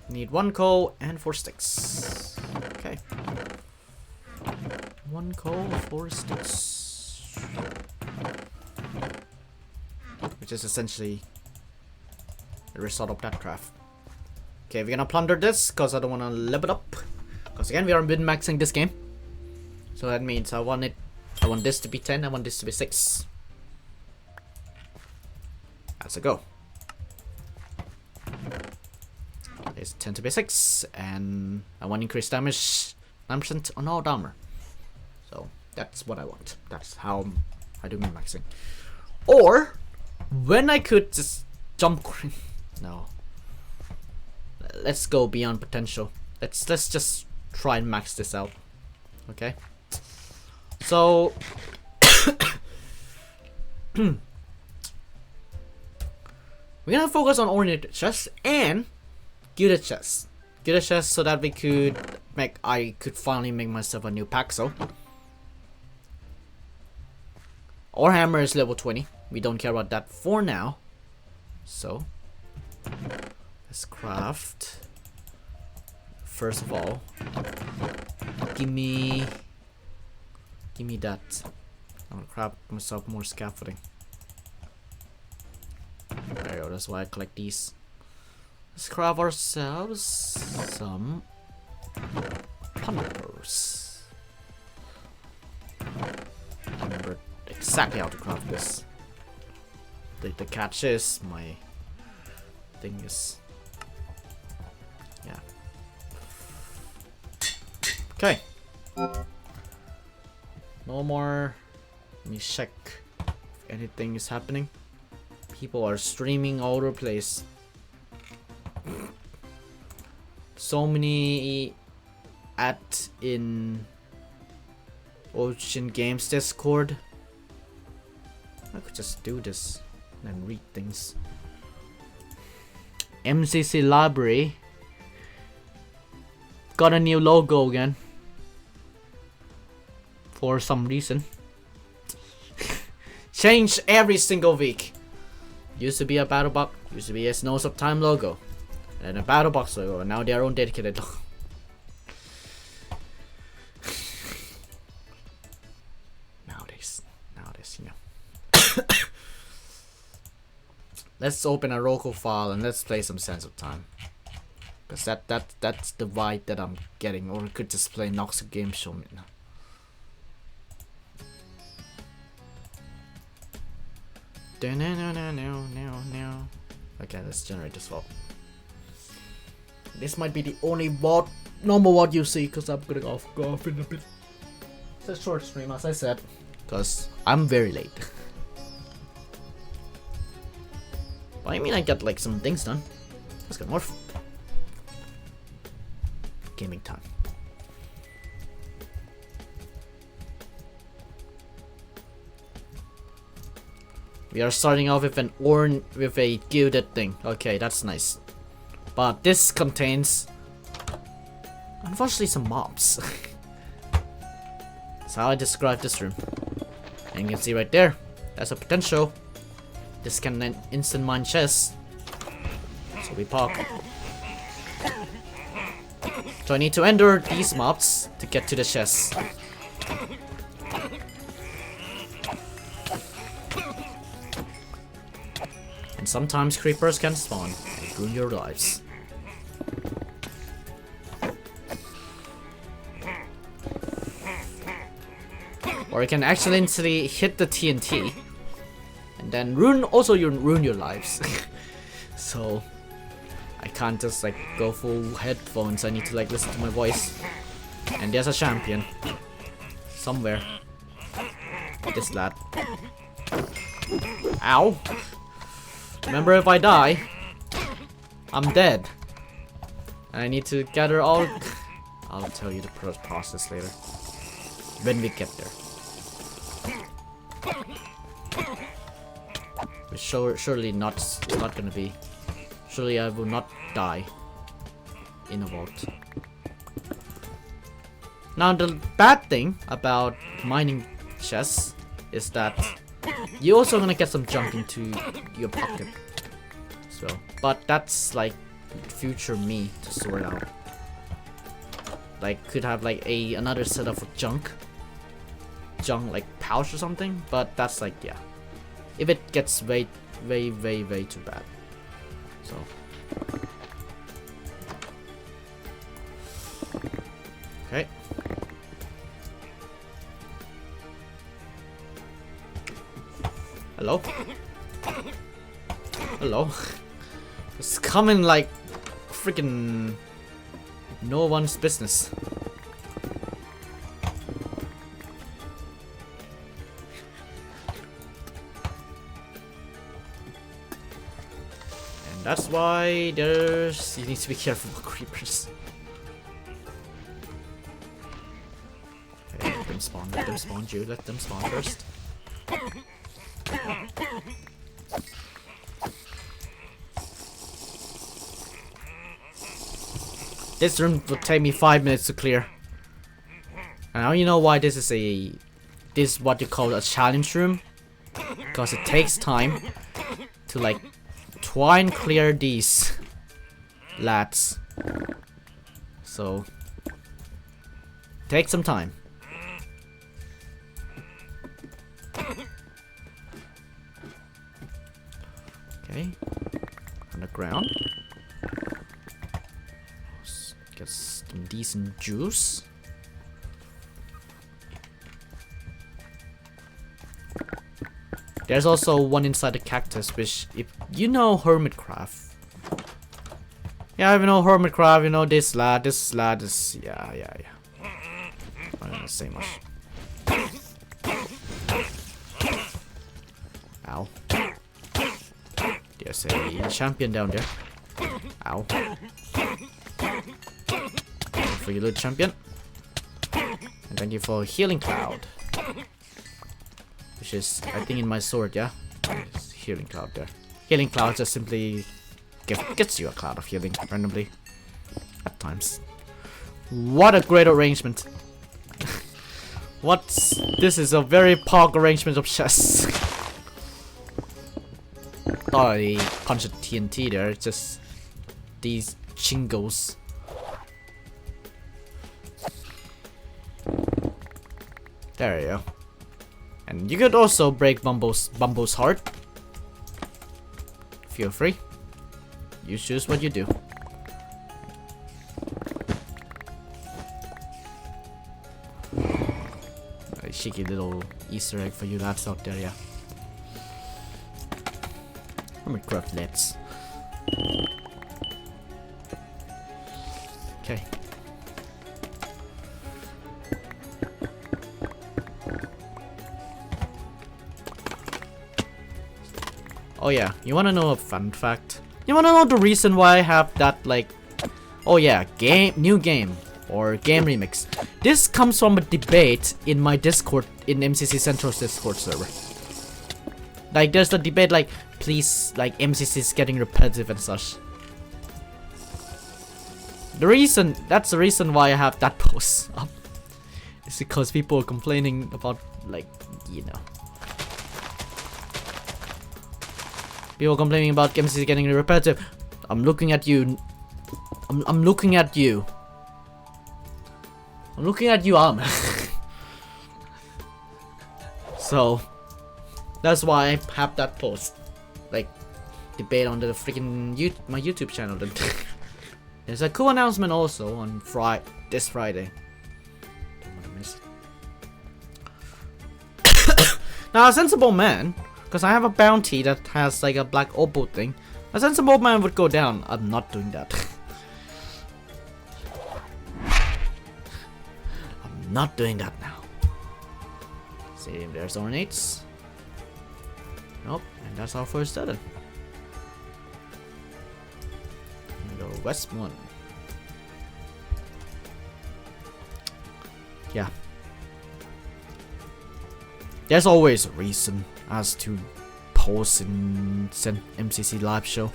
Need 1 coal and 4 sticks. Okay. 1 coal, 4 sticks. Which is essentially the result of that craft. Okay, we're gonna plunder this because I don't want to level it up. Because again, we are min-maxing this game. So that means I want this to be 10, I want this to be 6. That's a go. It's 10 to be 6, and I want increased damage 9% on all armor. So that's what I want. That's how I do min-maxing. Or when I could just jump. No. Let's go beyond potential. Let's just try and max this out. Okay. So we're gonna focus on ornate chests and gilded chests. Gilded chests so that I could finally make myself a new Paxo. Our hammer is level 20. We don't care about that for now. So let's craft. First of all, give me that. I'm gonna craft myself more scaffolding. There you go, that's why I collect these. Let's craft ourselves some plunders. Remember exactly how to craft this. The catch is my thing is, yeah. Okay. No more. Let me check if anything is happening. People are streaming all over the place. So many in Ocean Games Discord. I could just do this and read things. MCC Library got a new logo again. For some reason. Change every single week. Used to be a battle box, used to be a Snows of Time logo, and a battle box logo, and now their own dedicated logo. Nowadays, you know. Let's open a local file and let's play some Sands of Time. Cause that's the vibe that I'm getting, or we could just play Nox Game Show me now. Okay, let's generate this vault. This might be the only vault, normal vault you see, cause I'm gonna go off in a bit. It's a short stream, as I said, cause I'm very late. But I mean, I got like some things done. Let's get more gaming time. We are starting off with an with a gilded thing. Okay, that's nice. But this contains, unfortunately, some mobs. That's how I describe this room. And you can see right there, that's a potential. This can then instant mine chests. So we pop. So I need to endure these mobs to get to the chests. And sometimes creepers can spawn and ruin your lives. Or you can accidentally hit the TNT and then ruin your lives. So I can't just like go full headphones. I need to like listen to my voice. And there's a champion somewhere. This lad. Ow. Remember, if I die, I'm dead. And I need to gather all. I'll tell you the process later when we get there. But surely not gonna be. Surely I will not die in a vault. Now the bad thing about mining chests is that you're also gonna get some junk into your pocket. So, but that's like future me to sort out. Like could have like another set of junk like pouch or something. But that's like, yeah, if it gets way too bad. So okay. Hello? Hello? It's coming like freaking no one's business. And that's why you need to be careful with creepers. Okay, let them spawn, you, let them spawn first. This room will take me 5 minutes to clear. And now you know why this is what you call a challenge room. Because it takes time to like try and clear these lads. So take some time. Okay, underground. Let's get some decent juice. There's also one inside the cactus, which, if you know Hermitcraft. Yeah, if you know Hermitcraft, you know this lad is, yeah. I'm not gonna say much. Ow. There's a champion down there. Ow. Thank you for your loot, champion. And thank you for healing cloud. Which is, I think, in my sword, yeah? There's healing cloud there. Healing cloud just simply gets you a cloud of healing randomly. At times. What a great arrangement. What's this? Is a very pog arrangement of chess. Thought I punched TNT there. It's just these chingos. There you go. And you could also break Bumbo's heart. Feel free. You choose what you do. A cheeky little Easter egg for you lads out there, yeah. Let me grab let's. Okay. Oh yeah, you wanna know a fun fact? You wanna know the reason why I have that, like, oh yeah, new game or game remix? This comes from a debate in my Discord, in MCC Central's Discord server. Like, there's a debate like, please, like, MCC is getting repetitive and such. That's the reason why I have that post up. It's because people are complaining about, like, you know. People complaining about MCC getting repetitive. I'm looking at you. I'm looking at you. I'm looking at you, So, that's why I have that post. Like, debate on the freaking my YouTube channel. There's a cool announcement also on this Friday. Don't want to miss it. Now, a sensible man, because I have a bounty that has like a black opal thing. A sensible man would go down. I'm not doing that. I'm not doing that now. See if there's ornates. Nope, and that's our first study. Go west one. Yeah. There's always a reason as to post in MCC live show.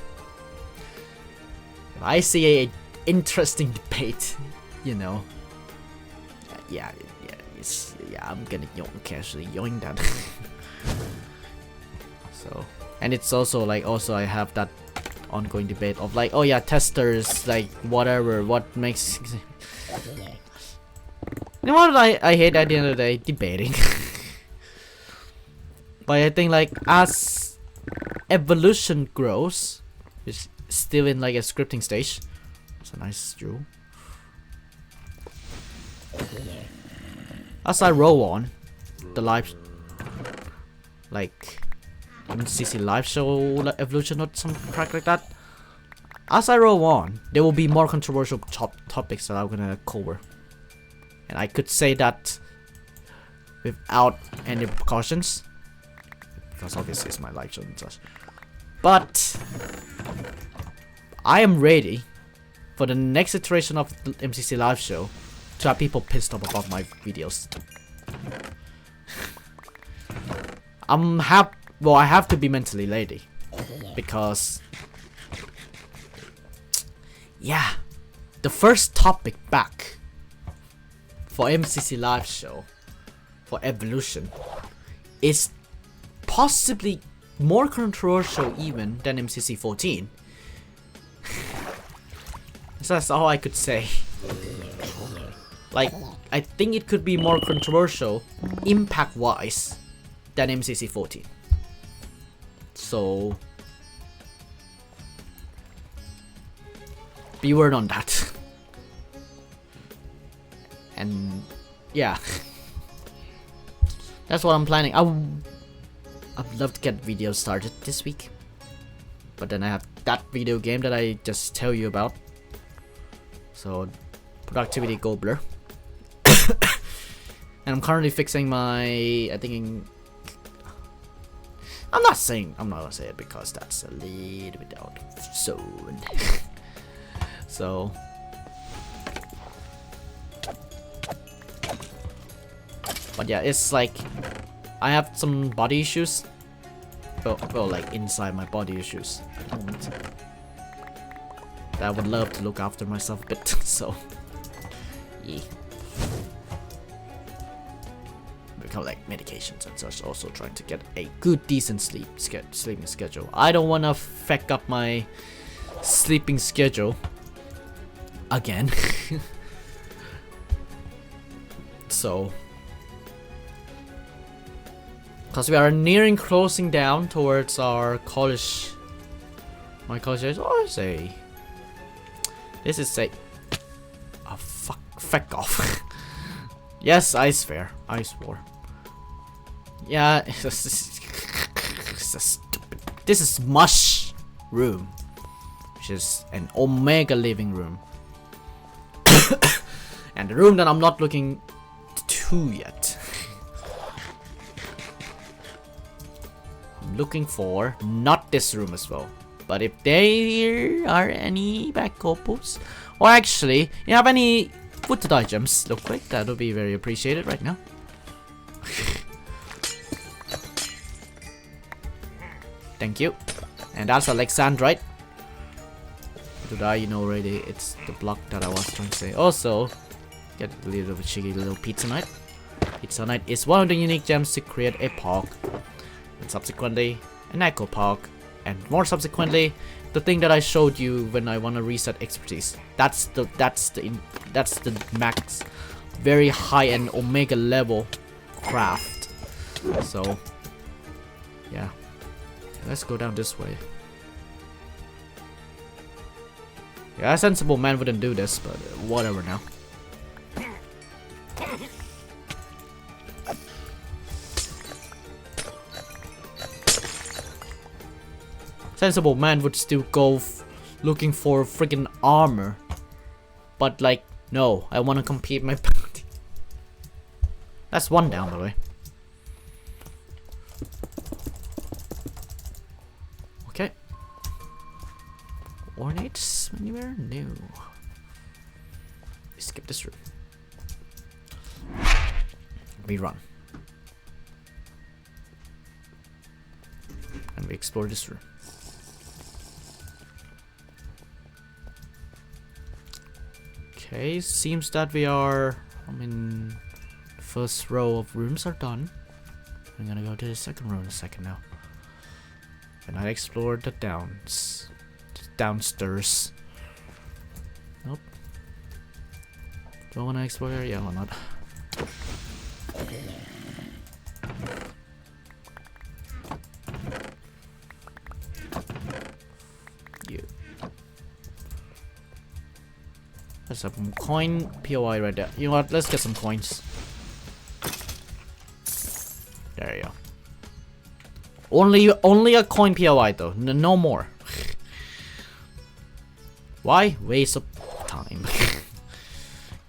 If I see a interesting debate, you know. Yeah, I'm gonna casually yoink that. So, and it's also like, I have that ongoing debate of like, oh yeah, testers, like whatever, what makes. You know what I hate at the end of the day? Debating. But I think like as evolution grows, it's still in like a scripting stage. It's a nice jewel. As I roll on the live, like MCC live show evolution or some crap like that. As I roll on, there will be more controversial topics that I'm gonna cover, and I could say that without any precautions, because obviously it's my live show and such. But I am ready for the next iteration of the MCC live show to have people pissed off about my videos. Well, I have to be mentally ready because, yeah, the first topic back for MCC live show for evolution is possibly more controversial even than MCC 14. So that's all I could say. Like, I think it could be more controversial impact wise than MCC 14. So be word on that. And yeah, that's what I'm planning. I'd love to get videos started this week, but then I have that video game that I just tell you about. So productivity go blur. And I'm currently fixing my, I'm not gonna say it because that's a little bit out of zone. So but yeah, it's like I have some body issues. Well, like inside my body issues. I would love to look after myself a bit. So yeah. collect medications and such. Also trying to get a good, decent sleeping schedule. I don't want to feck up my sleeping schedule again. So, because we are nearing closing down towards our college. My college days. Oh, I say. This is a. Oh, feck off. Yes, ice fair. Ice war. Yeah, this is stupid. This is Mush room, which is an Omega living room, and the room that I'm not looking to yet. I'm looking for not this room as well. But if there are any back couples, or actually, you have any food to die gems, look like that would be very appreciated right now. Thank you. And that's Alexandrite. To die, you know already, it's the block that I was trying to say. Also, get a little cheeky little pizza night. Pizza night is one of the unique gems to create a park, and subsequently an echo park, and more subsequently the thing that I showed you when I want to reset expertise. That's the max, very high-end Omega level craft. So yeah, let's go down this way. Yeah, a sensible man wouldn't do this, but whatever now. Sensible man would still go looking for freaking armor, but like, no, I want to compete my bounty. That's one down, by the way. Okay. Ornates anywhere? No. We skip this room. We run. And we explore this room. Okay, seems that we are, the first row of rooms are done. I'm gonna go to the second row in a second now. And I explored the downstairs. Nope. Do I wanna explore there? Yeah, why not? There's some coin POI right there. You know what? Let's get some coins. There you go. Only a coin POI though. No more. Why? Waste of time.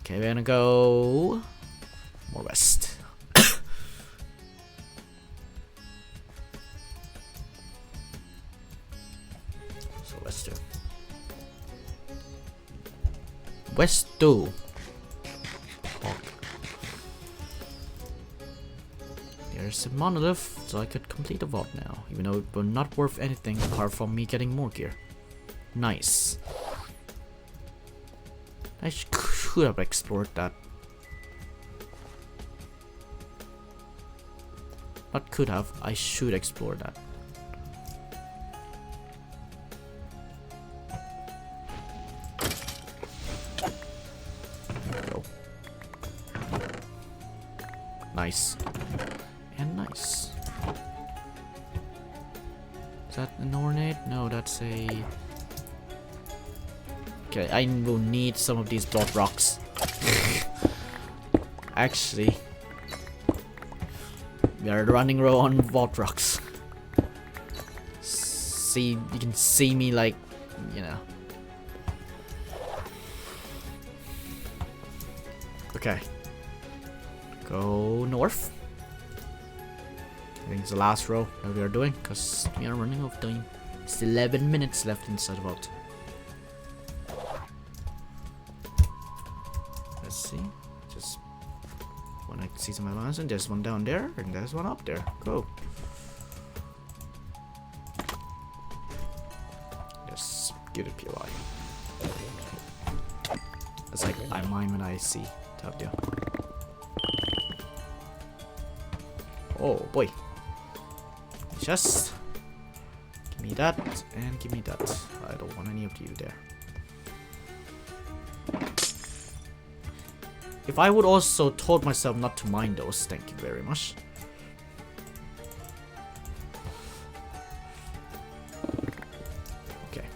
Okay, we're gonna go more west. So west too. West 2. Oh. There's a monolith, so I could complete the vault now, even though it will not worth anything apart from me getting more gear. Nice. I could have explored that. Not could have, I should explore that. Nice. And nice. Is that an ornate? No, that's a... Okay, I will need some of these block rocks. Actually, we are running low on vault rocks. See, you can see me like, you know. Okay. Go north. I think it's the last row that we are doing, because we are running out of time. It's 11 minutes left inside the vault. Let's see. Just want to see some advance, and there's one down there, and there's one up there. Go. Just get it POI. It's like I mine when I see. Tell you. Oh boy. Just give me that and give me that. I don't want any of you there. If I would also told myself not to mind those, thank you very much. Okay.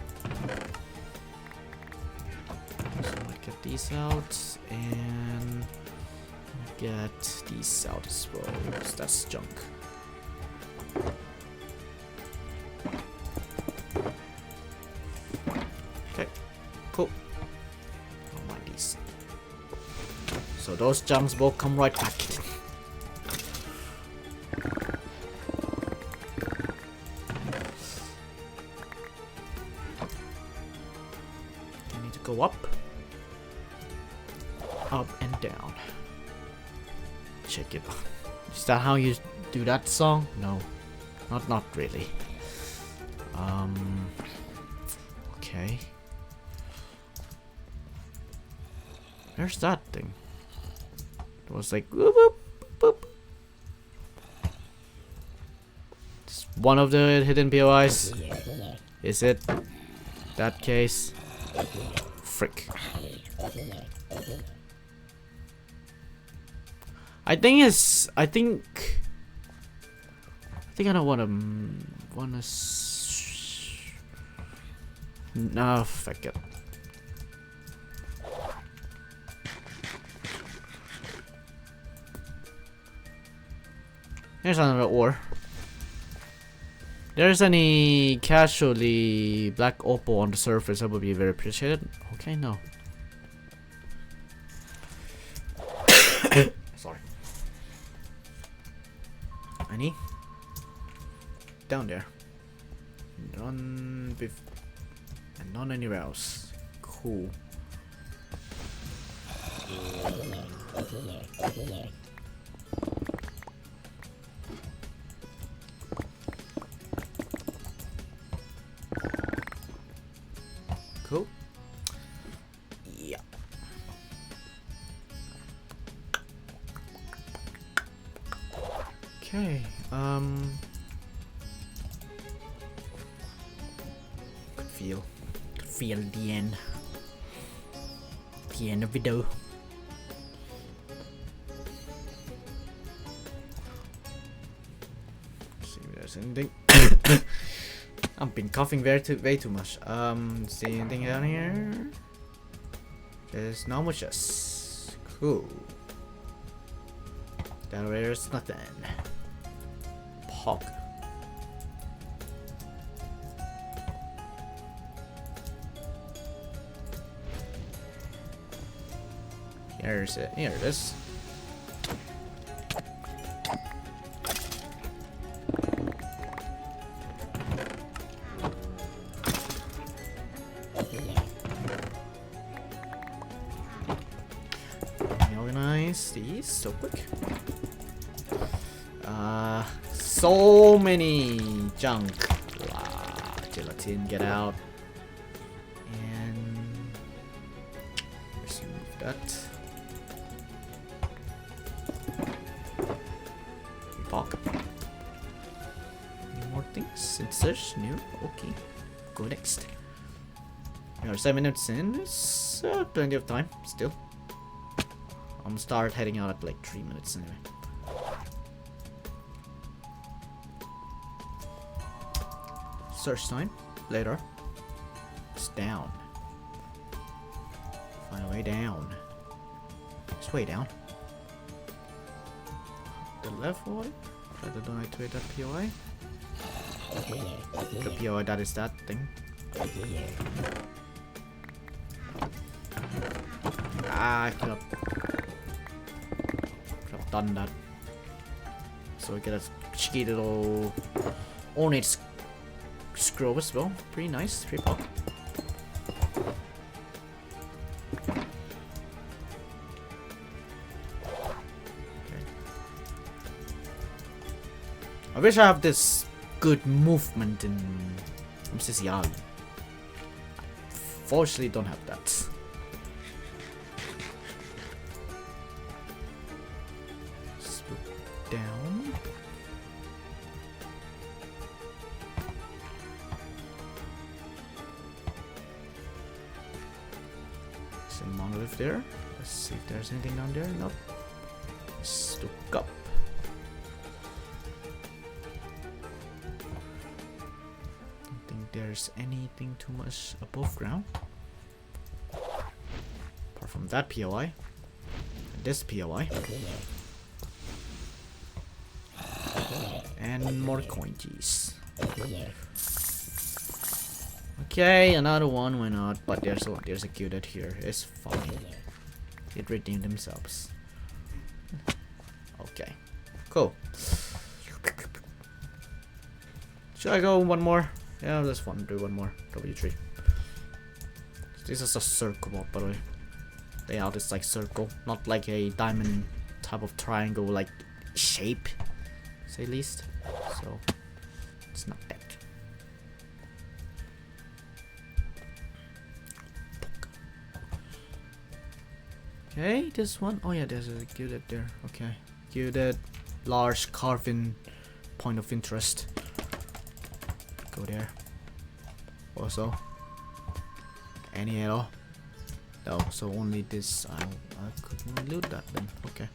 So I get these out and get these out as well, because that's junk. Okay, cool. Don't mind these. So those junks will come right back. I need to go up and down. Check it. Is that how you do that song? No, not really. Okay. There's that thing. It was like whoop, whoop, whoop. It's one of the hidden POIs. Is it that case? Frick. I think I don't wanna no, fuck it. Here's another ore. There's any casually black opal on the surface, that would be very appreciated. Okay, no. Sorry. Any? Down there. None and none anywhere else. Cool. Cool. Yeah. Okay. Could feel the end. The end of the video. See if there's anything. I've been coughing way too much. See anything down here? There's not much else. Cool. Down there's nothing. Pog. Here's it. Here it is. Organize these so quick. So many junk. Wow, gelatin, get out. And let's remove that. Pog. Any more things? Insert new. Okay, go next. We are 7 minutes in. It's plenty of time still. I'm gonna start heading out at like 3 minutes anyway. Search time later. It's down. Find a way down. It's way down. The left one. Try to don't activate that POI. The POI that is that thing. Ah, I could have done that. So we get a cheeky little ornate scroll as well. Pretty nice. Pretty pop. Okay. I wish I have this good movement in Mrs. Young. Fortunately, don't have that. Swoop down. there. Let's see if there's anything down there. Nope. Let's look up. Don't think there's anything too much above ground. Apart from that POI. And this POI. And more coin keys. Okay, another one, why not? But there's a Q-Dead here. It's fine. It redeemed themselves. Okay. Cool. Should I go one more? Yeah, let's do one more. W3. This is a circle mod, by the way. Layout is like circle, not like a diamond type of triangle like shape, say least. So it's not that. Okay, this one. Oh yeah, there's a Q-Dead there. Okay, Q-Dead, large carving point of interest. Go there. Also, any at all? No, so only this. I couldn't loot that then. Okay.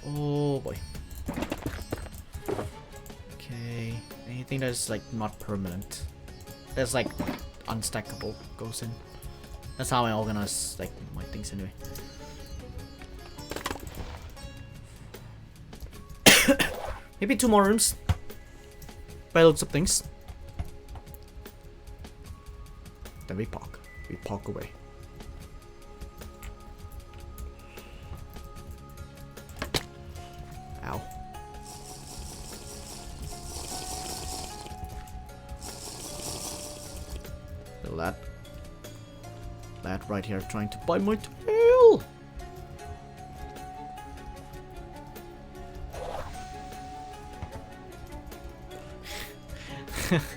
Oh boy. Okay. Anything that's like not permanent. That's like unstackable goes in. That's how I organize like my things anyway. Maybe 2 more rooms. By looks of things. Then we park. We park away. Ow. Look at that. That right here trying to bite my tail.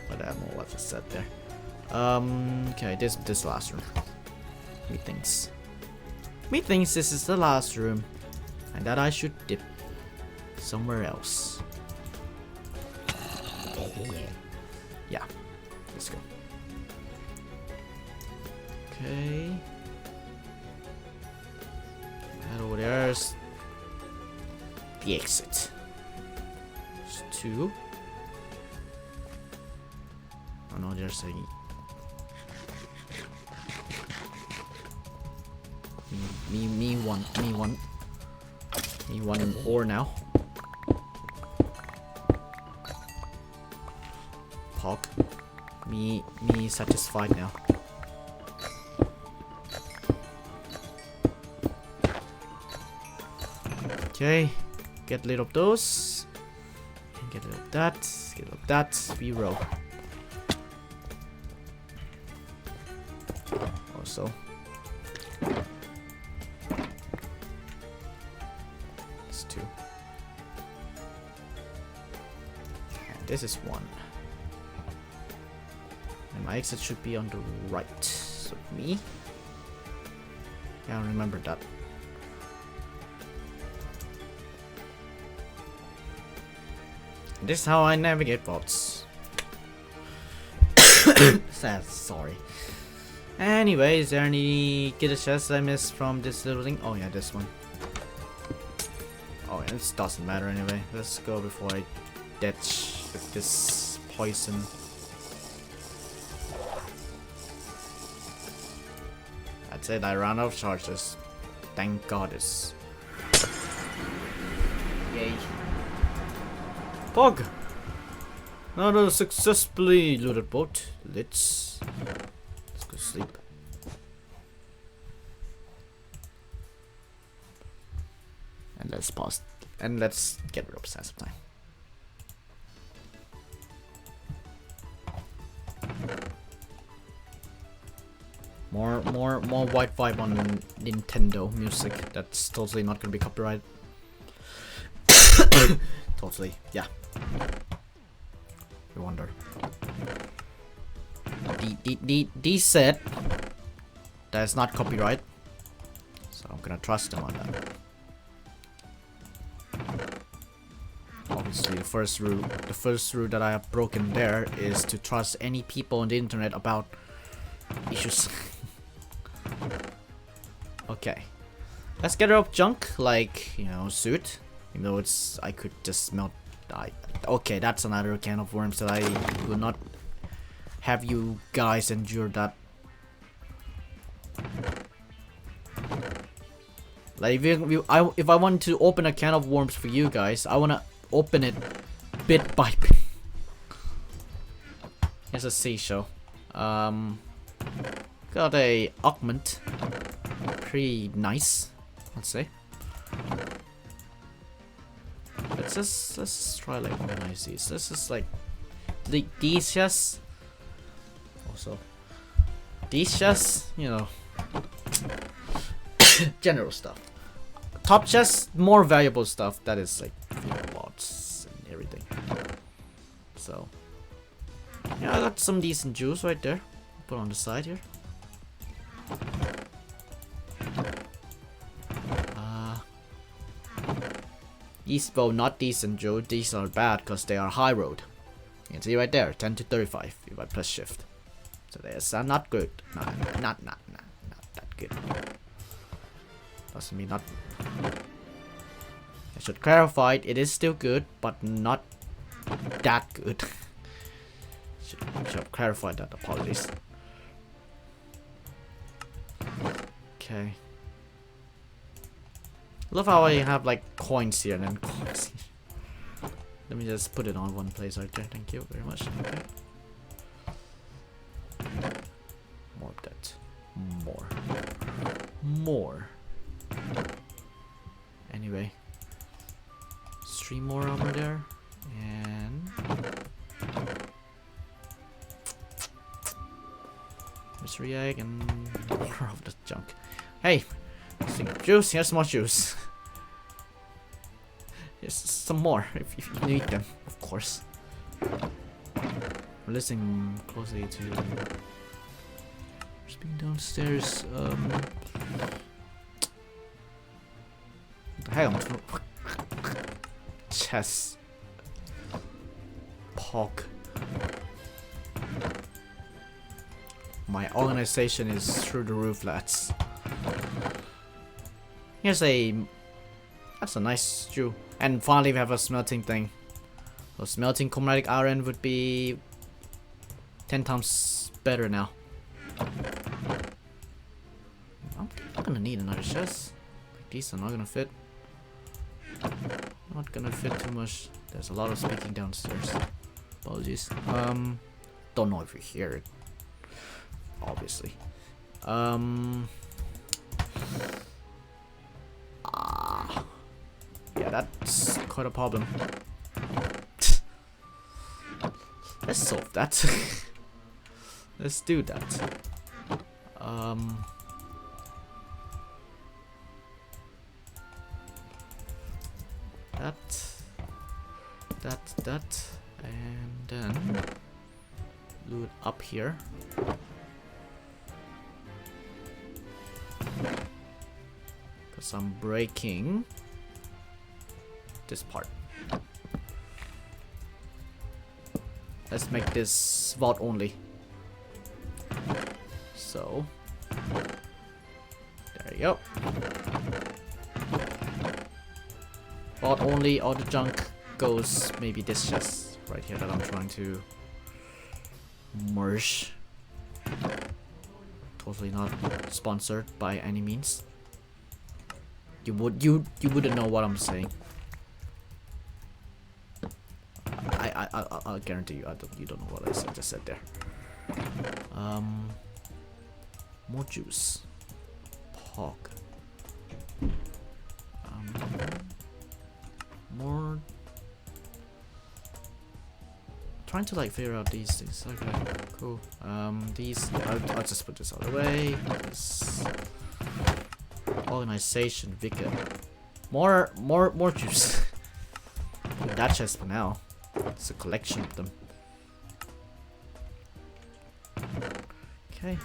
But I don't know what I said there. Okay, this last room. Methinks this is the last room, and that I should dip somewhere else. Yeah, let's go. Okay. And over there's the exit. There's 2. Oh no, there's a me one ore now. Pog. Me satisfied now. Okay, get rid of those. Get rid of that. Get rid of that. We roll. Also. It's 2. And this is 1. And my exit should be on the right. So me. Yeah, remember that. This is how I navigate vaults. Sad, sorry. Anyway, is there any killer chests I missed from this little thing? Oh yeah, this one. Oh yeah, this doesn't matter anyway. Let's go before I ditch with this poison. That's it, I ran out of charges. Thank goddess. Yay. Pog! Another successfully looted boat. Let's go sleep. And let's pause. And let's get rid of sense of time. More white vibe on Nintendo music. That's totally not gonna be copyrighted. Totally, yeah. You wonder. D said that's not copyright. I'm gonna trust them on that. Obviously, the first rule that I have broken there is to trust any people on the internet about issues. Okay, let's get rid of junk, like, you know, suit. You know, I could just melt. Okay, that's another can of worms that I will not have you guys endure that. Like, if I want to open a can of worms for you guys, I wanna open it bit by bit. Here's a seashell. Got a augment. Pretty nice, let's say. Let's just try like organize these. Let's just like these chests. Also, these chests, you know, general stuff. Top chest, more valuable stuff. That is like lots and everything. So, yeah, I got some decent jewels right there. Put on the side here. These, well, not decent jewels. These are bad because they are high road. You can see right there, 10 to 35 if I press shift. So there's not good. Not that good. Doesn't mean not. I should clarify it is still good, but not that good. should have clarified that. Apologies. Okay. Love how I have like coins here and then coins here. Let me just put it on one place right there. Thank you very much. Okay. More of that. More. Anyway. 3 more armor there. And mystery egg and more of the junk. Hey! Juice, here's more juice. Here's some more if you need them, of course. We're listening closely to just being downstairs. What the hell? Chess. Pog. My organization is through the roof, lads. Here's that's a nice jewel. And finally we have a smelting thing. So smelting chromatic iron would be 10 times better now. I'm not gonna need another chest. Like these are not gonna fit. Not gonna fit too much. There's a lot of speaking downstairs. Apologies. Don't know if you hear it. Obviously. Yeah, that's quite a problem. Let's solve that. Let's do that. That, and then loot up here. Because I'm breaking this part. Let's make this vault only. So there you go. Vault only, all the junk goes maybe this chest right here that I'm trying to merge. Totally not sponsored by any means. You wouldn't know what I'm saying. I'll guarantee you you don't know what I just said there. More juice. Pog. More. Trying to like figure out these things. Okay, cool. These I'll just put this out of the way. This organization vigor. More juice. That chest for now. It's a collection of them. Okay.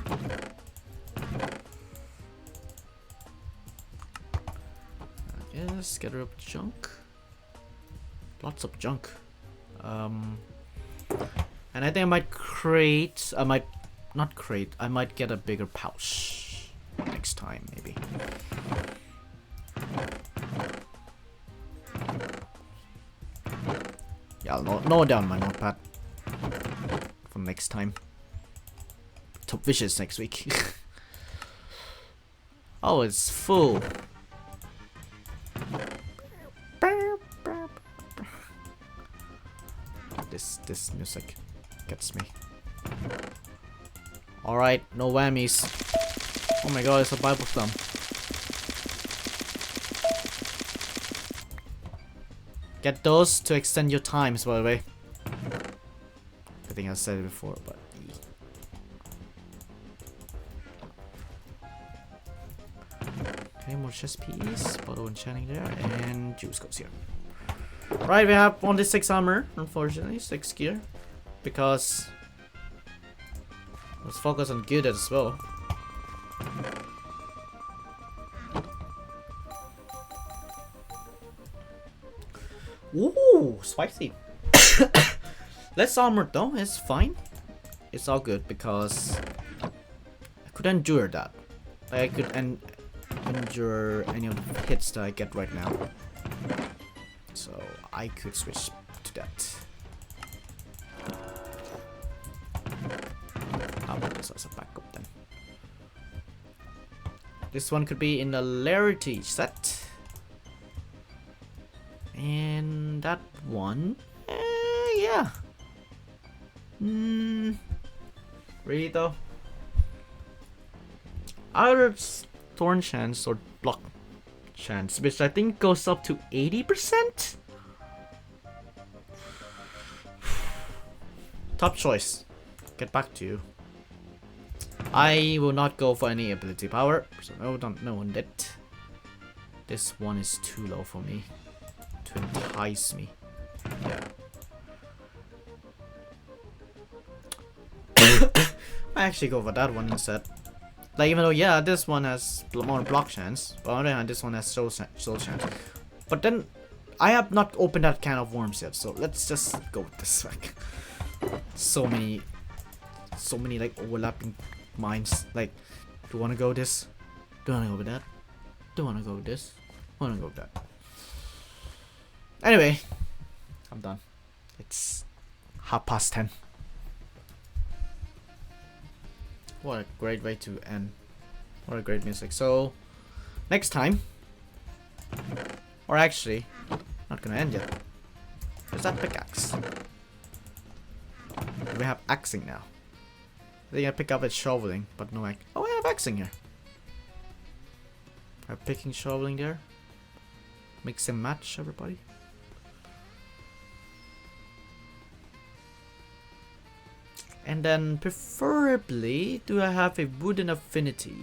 Yes, gather up junk. Lots of junk. And I think I might create. I might not create. I might get a bigger pouch next time, maybe. Yeah, I'll note down my notepad for next time. Top wishes next week. Oh, it's full. This music gets me. Alright, no whammies. Oh my god, it's a Bible thumb. Get those to extend your times, by the way. I think I said it before, but... Okay, more chest piece, bottle enchanting there, and juice goes here. Right, we have only 6 armor, unfortunately, 6 gear. Because... let's focus on good as well. Ooh, spicy. Less armor though, it's fine. It's all good because I could endure that. I could endure any of the hits that I get right now. So I could switch to that. How about this as a backup then? This one could be in the rarity set. And that one, yeah. Really though? Either thorn chance or block chance, which I think goes up to 80%. Top choice. Get back to you. I will not go for any ability power, so no one did. This one is too low for me to entice me. Yeah. I actually go for that one instead. Like, even though, yeah, this one has more block chance, but on the other hand, this one has soul chance. But then, I have not opened that can of worms yet, so let's just go with this. Like, so many like overlapping minds. Like, do you want to go this? Do you want to go with that? Do you want to go with this? I want to go with that. Anyway, I'm done. It's 10:30. What a great way to end. What a great music. So, next time, or actually, not gonna end yet. Where's that pickaxe? We have axing now. I think I pick up at shoveling, but no axe. Oh, I have axing here. I'm picking shoveling there. Mix and match, everybody. And then preferably, do I have a wooden affinity?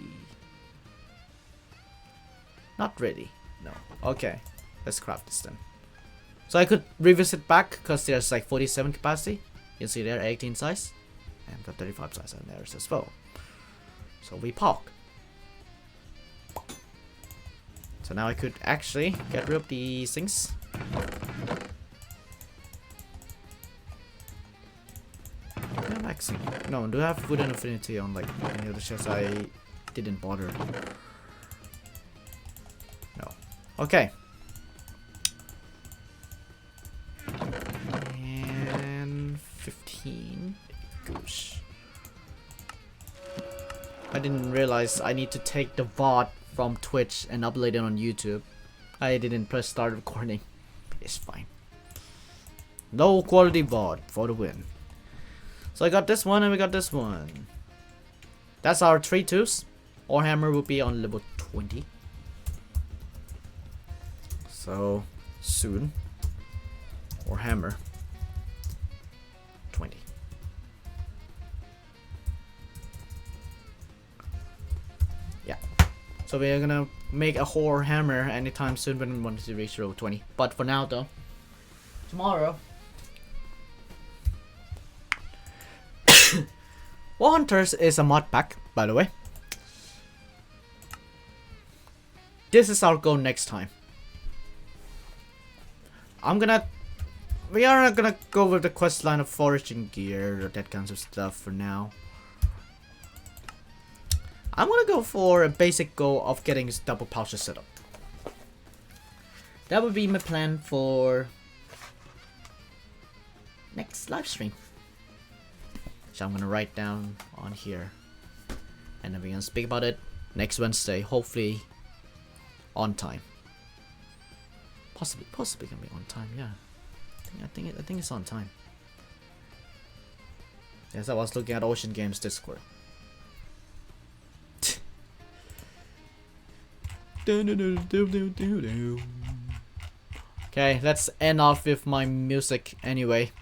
Not really. No. Okay. Let's craft this then. So I could revisit back because there's like 47 capacity. You can see there 18 size. And got 35 size on there as well. So we park. So now I could actually get rid of these things. No, do I have wooden affinity on like any of the chests? I didn't bother. No. Okay. And 15. Goose. I didn't realize I need to take the VOD from Twitch and upload it on YouTube. I didn't press start recording. It's fine. Low quality VOD for the win. So I got this one and we got this one. That's our 3 twos. Our hammer will be on level 20. So soon. Or hammer 20. Yeah. So we're gonna make a whore hammer anytime soon when we want to reach level 20. But for now though, tomorrow. War Hunters is a mod pack, by the way. This is our goal next time. We are not gonna go with the quest line of foraging gear or that kinds of stuff for now. I'm gonna go for a basic goal of getting this double pouches set up. That would be my plan for next live stream. So I'm gonna write down on here, and then we're gonna speak about it next Wednesday, hopefully on time. Possibly gonna be on time. Yeah, I think it's on time. Yes, I was looking at Ocean Games Discord. Okay, let's end off with my music anyway.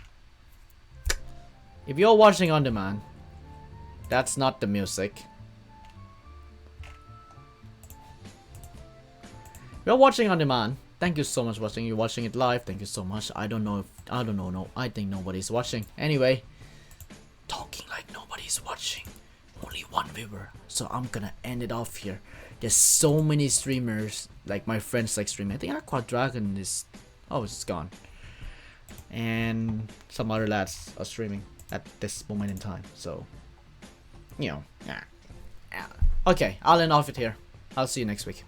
If you're watching on demand, that's not the music. If you're watching on demand, thank you so much for watching. You're watching it live, thank you so much. I don't know, I think nobody's watching. Anyway, talking like nobody's watching. Only one viewer, so I'm gonna end it off here. There's so many streamers, like my friends like streaming. I think Aqua Dragon is, oh, it's gone. And some other lads are streaming at this moment in time, so, you know, yeah. Okay, I'll end off it here. I'll see you next week.